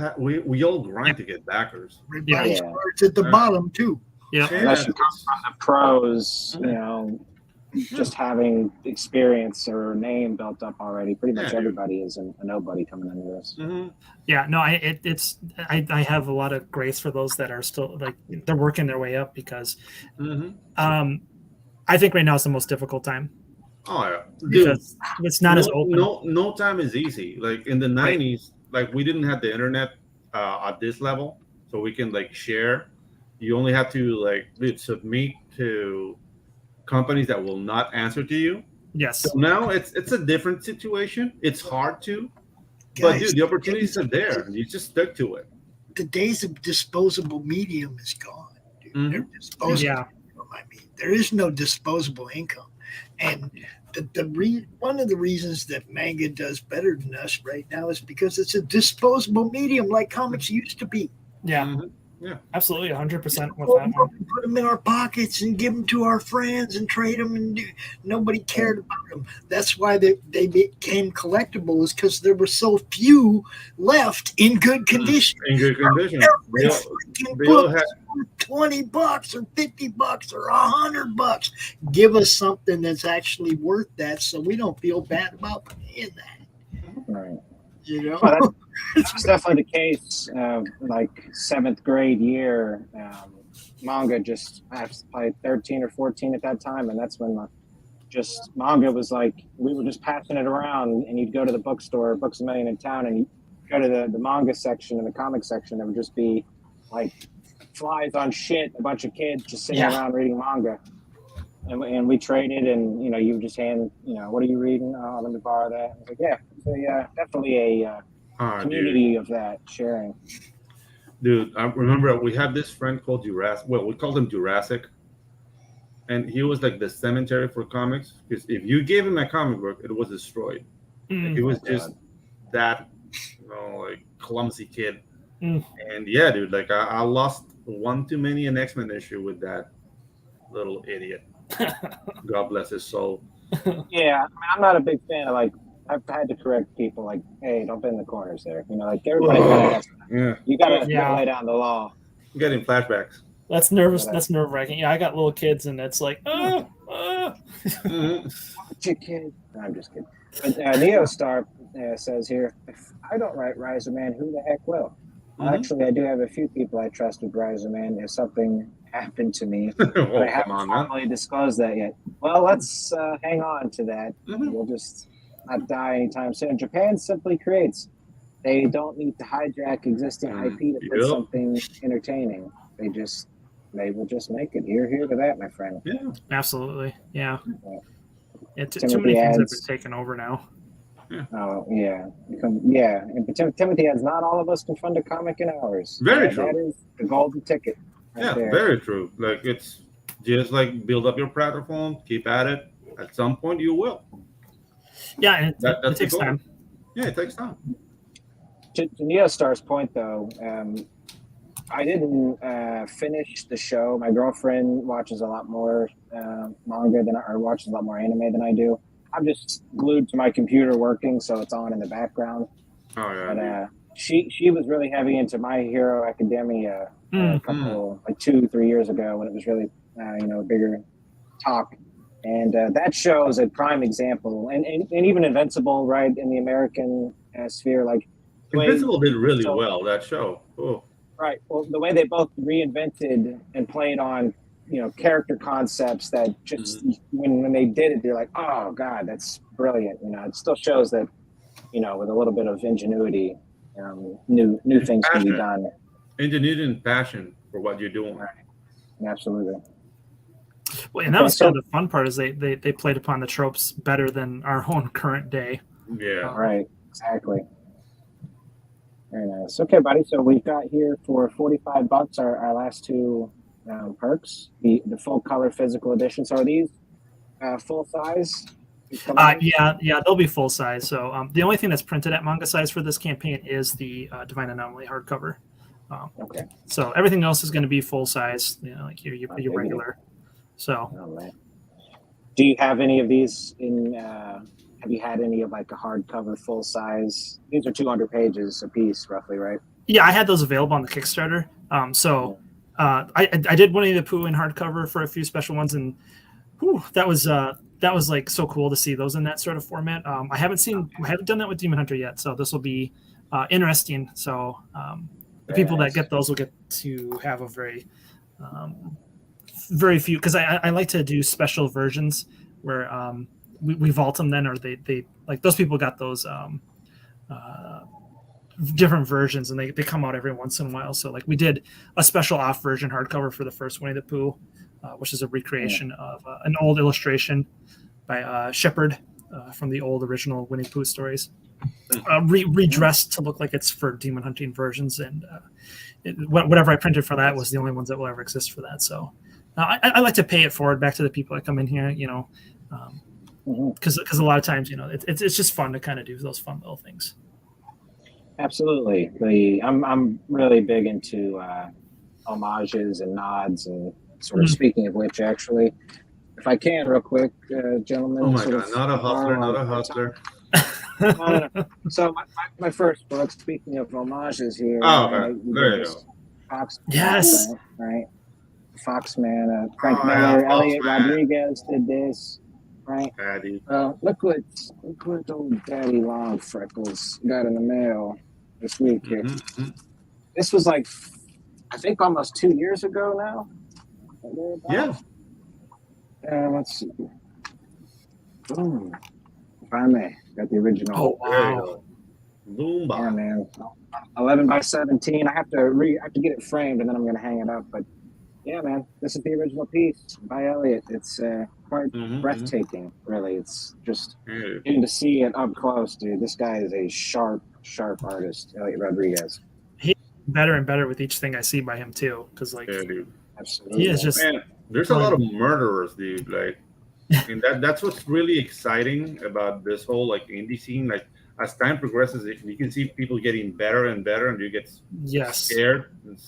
grind to get backers. Everybody starts at the bottom too. Yeah. Unless you come from the pros, just having experience or name built up already. Pretty much everybody is a nobody coming into this. Yeah, no, I have a lot of grace for those that are still, like, they're working their way up, because I think right now is the most difficult time. Oh yeah, because it's not as open. No time is easy. Like in the 90s, like we didn't have the internet at this level, so we can like share. You only have to like submit to companies that will not answer to you. So Yes. now it's a different situation. It's hard to, but Guys, dude, the opportunities are there. You just stick to it. the days of disposable medium is gone, dude. Mhm. They're disposable. Yeah. I mean, there is no disposable income, and one of the reasons that manga does better than us right now is because it's a disposable medium, like comics used to be. Yeah. Mhm. Yeah. Absolutely, 100% with Put that one. them in our pockets and give them to our friends and trade them, and nobody cared about them. That's why they became collectibles, because there were so few left in good condition. In good condition. Every They freaking they all book had is $20 or $50 or $100. Give us something that's actually worth that, so we don't feel bad about paying that. Right. You know, Well, it's definitely the case. Like 7th grade year, manga just I was probably 13 or 14 at that time, and that's when just manga was like we were just passing it around, and you'd go to the bookstore, Books a Million in town, and you go to the manga section and the comic section. There would just be like flies on shit, a bunch of kids just sitting around reading manga. And we traded, and you would just hand, what are you reading? Oh, let me borrow that. I was like, yeah, so definitely a community of that sharing. Dude, I remember we had this friend called Jurassic. Well, we called him Jurassic, and he was like the cemetery for comics. Because if you gave him a comic book, it was destroyed. Like, he was just that, like clumsy kid. And yeah, dude, like I lost one too many an X-Men issue with that little idiot. God bless his soul. Yeah, I mean, I'm not a big fan of like. I've had to correct people like, hey, don't bend the corners there. Like everybody kind of has. Yeah, You gotta lay down the law. I'm getting flashbacks. That's nervous. That's nerve wracking. Yeah, I got little kids, and it's like, Mhm. Watch your kid. No, I'm just kidding. But Neostar says here, if I don't write Riser Man, who the heck will? Well, actually, I do have a few people I trust with Riser Man. If something happened to me, but I haven't formally disclosed that yet. Well, let's hang on to that. We'll just not die anytime soon. Japan simply creates. They don't need to hijack existing IP to put something entertaining. They will just make it. You're here to that, my friend. Yeah, absolutely. Yeah. Timothy too many things have adds- been taken over now. Oh yeah, yeah. And Timothy adds, not all of us can fund a comic in hours. Very true. That is the golden ticket. Yeah, very true. Like it's just like build up your platform, keep at it. At some point, you will. Yeah, and That's it takes the goal. time. Yeah, it takes time. To Neostar's point, though, I didn't finish the show. My girlfriend watches a lot more manga or watches a lot more anime than I do. I'm just glued to my computer working, so it's on in the background. Oh yeah. But she was really heavy into My Hero Academia a couple, like 2-3 years ago, when it was really a bigger talk. And that show is a prime example, and even Invincible, right, in the American sphere, like Invincible did really well, that show. Oh. Right. Well, the way they both reinvented and played on, character concepts that just when they did it, you're like, oh God, that's brilliant. It still shows that, with a little bit of ingenuity, new things can be done. Ingenuity and passion for what you're doing. Right. Absolutely. Well, and that was kind of the fun part, is they played upon the tropes better than our own current day. Yeah. Right. Exactly. Very nice. Okay, buddy. So we've got here for $45 our last two perks, the full color physical edition. So are these full size? Yeah, they'll be full size. So the only thing that's printed at manga size for this campaign is the Divine Anomaly hardcover. Okay. So everything else is going to be full size, like your regular. So. Oh, man. Do you have any of these in? Have you had any of like a hardcover full size? These are 200 pages a piece, roughly, right? Yeah, I had those available on the Kickstarter. I did Winnie the Pooh in hardcover for a few special ones, and that was like so cool to see those in that sort of format. I haven't done that with Demon Hunter yet, so this will be interesting. So the people that get those will get to have a very few, because I like to do special versions where we vault them then, or they like those people got those different versions, and they come out every once in a while. So like we did a special off version hardcover for the first Winnie the Pooh, which is a recreation of an old illustration by Shepard from the old original Winnie the Pooh stories, redressed to look like it's for demon hunting versions. And whatever I printed for that was the only ones that will ever exist for that. So I like to pay it forward back to the people that come in here, you know, because a lot of times, you know, it's just fun to kind of do those fun little things. Absolutely. I'm really big into homages and nods, and sort of speaking of which, actually, if I can, real quick, gentlemen. Oh my God, not a hustler. No. So my first book, speaking of homages here. Oh, there you go. Fox. Yes. Right. Foxman, Frank Miller, Elliot Rodriguez did this. Right. Daddy. Look what old Daddy Long Freckles got in the mail this week here. This was like, I think almost 2 years ago now. Yeah. Let's see. Boom. If I may, got the original. Oh wow. Boom. Yeah, man. 11 by 17. I have to get it framed, and then I'm gonna hang it up. But yeah, man, this is the original piece by Elliot. It's quite breathtaking, really. It's just getting to see it up close, dude. This guy is a sharp artist, Elliot Rodriguez. He's better and better with each thing I see by him too, because like dude. Absolutely. He is just. Man, there's a lot of murderers, dude. Like, and that's what's really exciting about this whole like indie scene. Like, as time progresses, you can see people getting better and better, and you get scared. And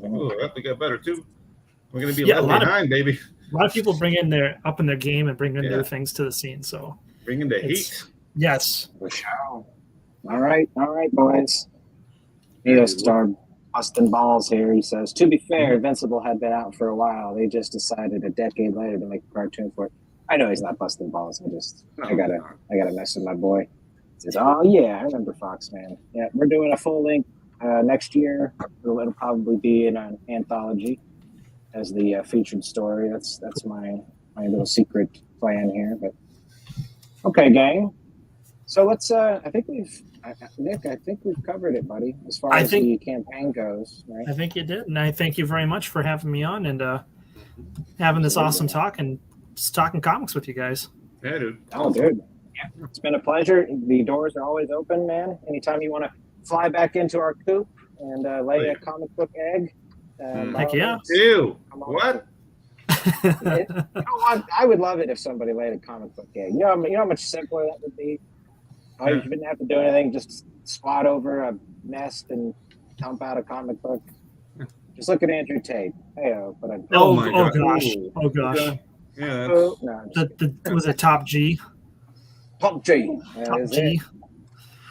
oh, I have to get better too. We're gonna be left behind, baby. A lot of people bring in up in their game and bring in new things to the scene. So bringing the heat. Yes. For sure. All right, boys. Neo Star busting balls here. He says, to be fair, Invincible had been out for a while. They just decided a decade later to make a cartoon for it. I know he's not busting balls. I gotta mess with my boy. He says, oh yeah, I remember Foxman. Yeah, we're doing a full length next year. It'll probably be in an anthology as the featured story. That's my little secret plan here. But okay, gang. So let's. Nick, I think we've covered it, buddy. As far as the campaign goes, right? I think you did, and I thank you very much for having me on and having this awesome talk and just talking comics with you guys. Yeah, dude. Oh, dude. Yeah, it's been a pleasure. The doors are always open, man. Anytime you want to fly back into our coop and lay a comic book egg. Heck yeah. Ew. What? You know what? I would love it if somebody laid a comic book egg. You know how much simpler that would be? You didn't have to do anything, just squat over a nest and dump out a comic book. Just look at Andrew Tate. Hey-o. Oh gosh. Yeah. Was it Top G? Top G. Top G.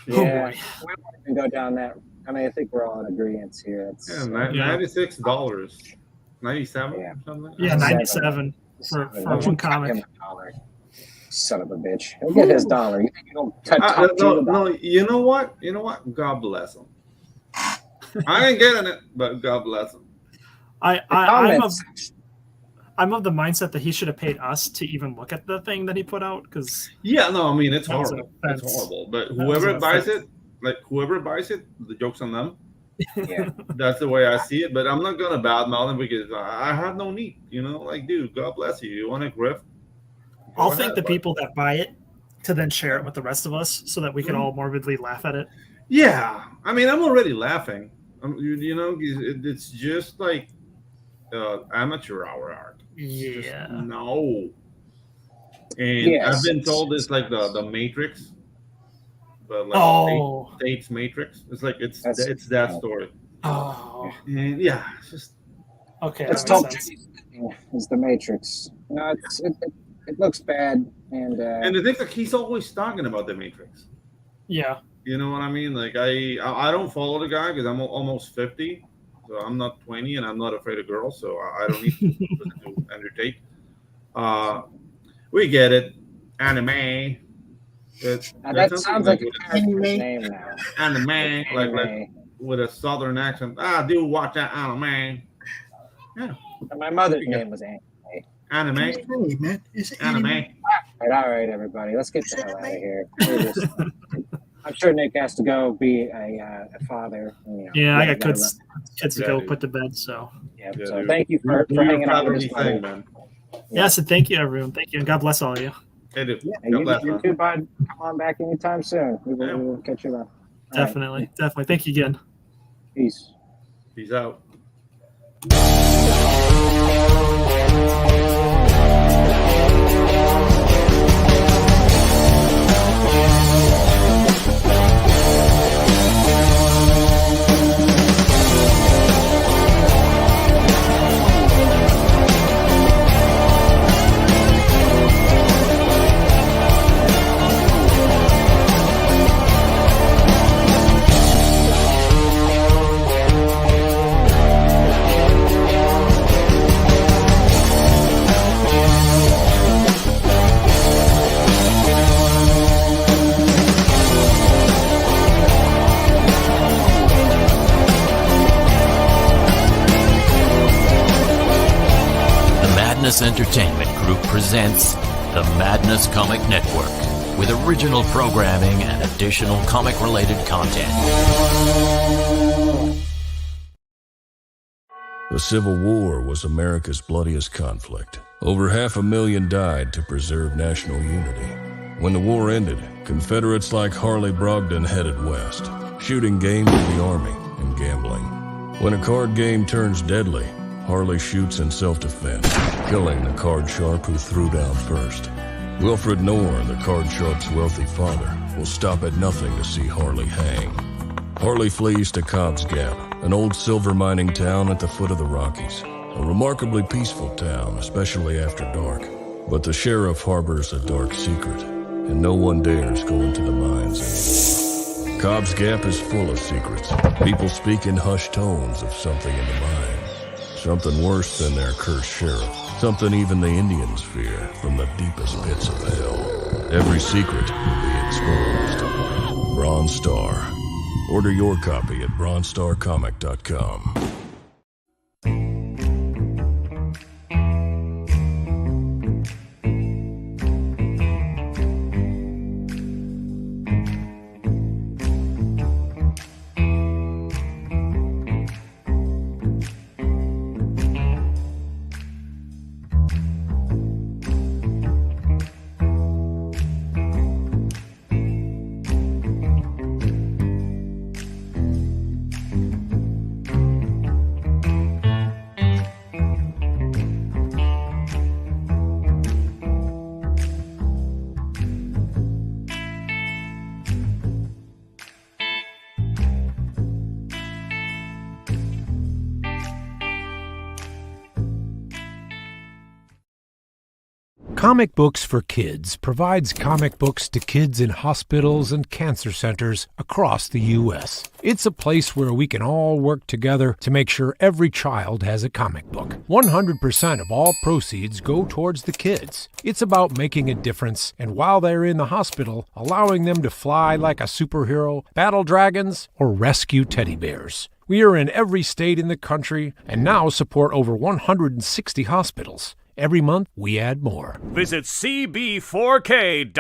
Yeah. We won't even go down that. I mean, I think we're all in agreement here. It's, $96. 97 Yeah. something? Yeah, 97 for one comic. Son of a bitch. He'll get his dollar. You think he'll no, you know what? God bless him. I ain't getting it, but God bless him. I'm of the mindset that he should have paid us to even look at the thing that he put out, because it's horrible. It's horrible. But whoever buys it, the joke's on them. Yeah. That's the way I see it. But I'm not gonna badmouth him because I have no need. Like, dude, God bless you. You want to grift? I'll thank the people that buy it to then share it with the rest of us so that we can all morbidly laugh at it. Yeah. I mean, I'm already laughing. It's just like amateur hour art. Yeah. No. And I've been told it's like the Matrix. But like Tate's Matrix. It's like it's that story. Oh. And yeah, it's just okay. It's Top G is the Matrix. No, it looks bad, and the thing is, he's always talking about the Matrix. Yeah, you know what I mean. Like I don't follow the guy because I'm almost 50, so I'm not 20, and I'm not afraid of girls, so I don't need to listen to Andrew Tate. We get it, anime. That sounds like a character's name now. Anime, like with a southern accent. I do watch that anime. Yeah, my mother's name was Anime. Anime. Hey, man. It's anime. All right, everybody. Let's get the hell out of here. I'm sure Nick has to go be a father. You know, Yeah, I got gotta kids to Yeah, go dude. put to bed. So Yeah, Yeah, so dude. thank you for Do your hanging out with fatherly us, buddy. thing, man. yeah, so thank you everyone. Thank you, and God bless all of you. Hey, dude. Yeah, God bless, you man. too, bud. Come on back anytime soon. We Yeah. will catch you up. All right. Definitely. Thank you again. Peace. Peace out. Madness Entertainment Group presents the Madness Comic Network with original programming and additional comic-related content. The Civil War was America's bloodiest conflict. Over 500,000 died to preserve national unity. When the war ended, Confederates like Harley Brogdon headed west, shooting game for the Army and gambling. When a card game turns deadly, Harley shoots in self-defense, killing the card sharp who threw down first. Wilfred Knorr, the card sharp's wealthy father, will stop at nothing to see Harley hang. Harley flees to Cobb's Gap, an old silver mining town at the foot of the Rockies. A remarkably peaceful town, especially after dark. But the sheriff harbors a dark secret, and no one dares go into the mines anymore. Cobb's Gap is full of secrets. People speak in hushed tones of something in the mines. Something worse than their cursed sheriff. Something even the Indians fear from the deepest pits of hell. Every secret will be exposed. Bronze Star. Order your copy at bronzestarcomic.com. Comic Books for Kids provides comic books to kids in hospitals and cancer centers across the U.S. It's a place where we can all work together to make sure every child has a comic book. 100% of all proceeds go towards the kids. It's about making a difference, and while they're in the hospital, allowing them to fly like a superhero, battle dragons, or rescue teddy bears. We are in every state in the country and now support over 160 hospitals. Every month, we add more. Visit cb4k.org.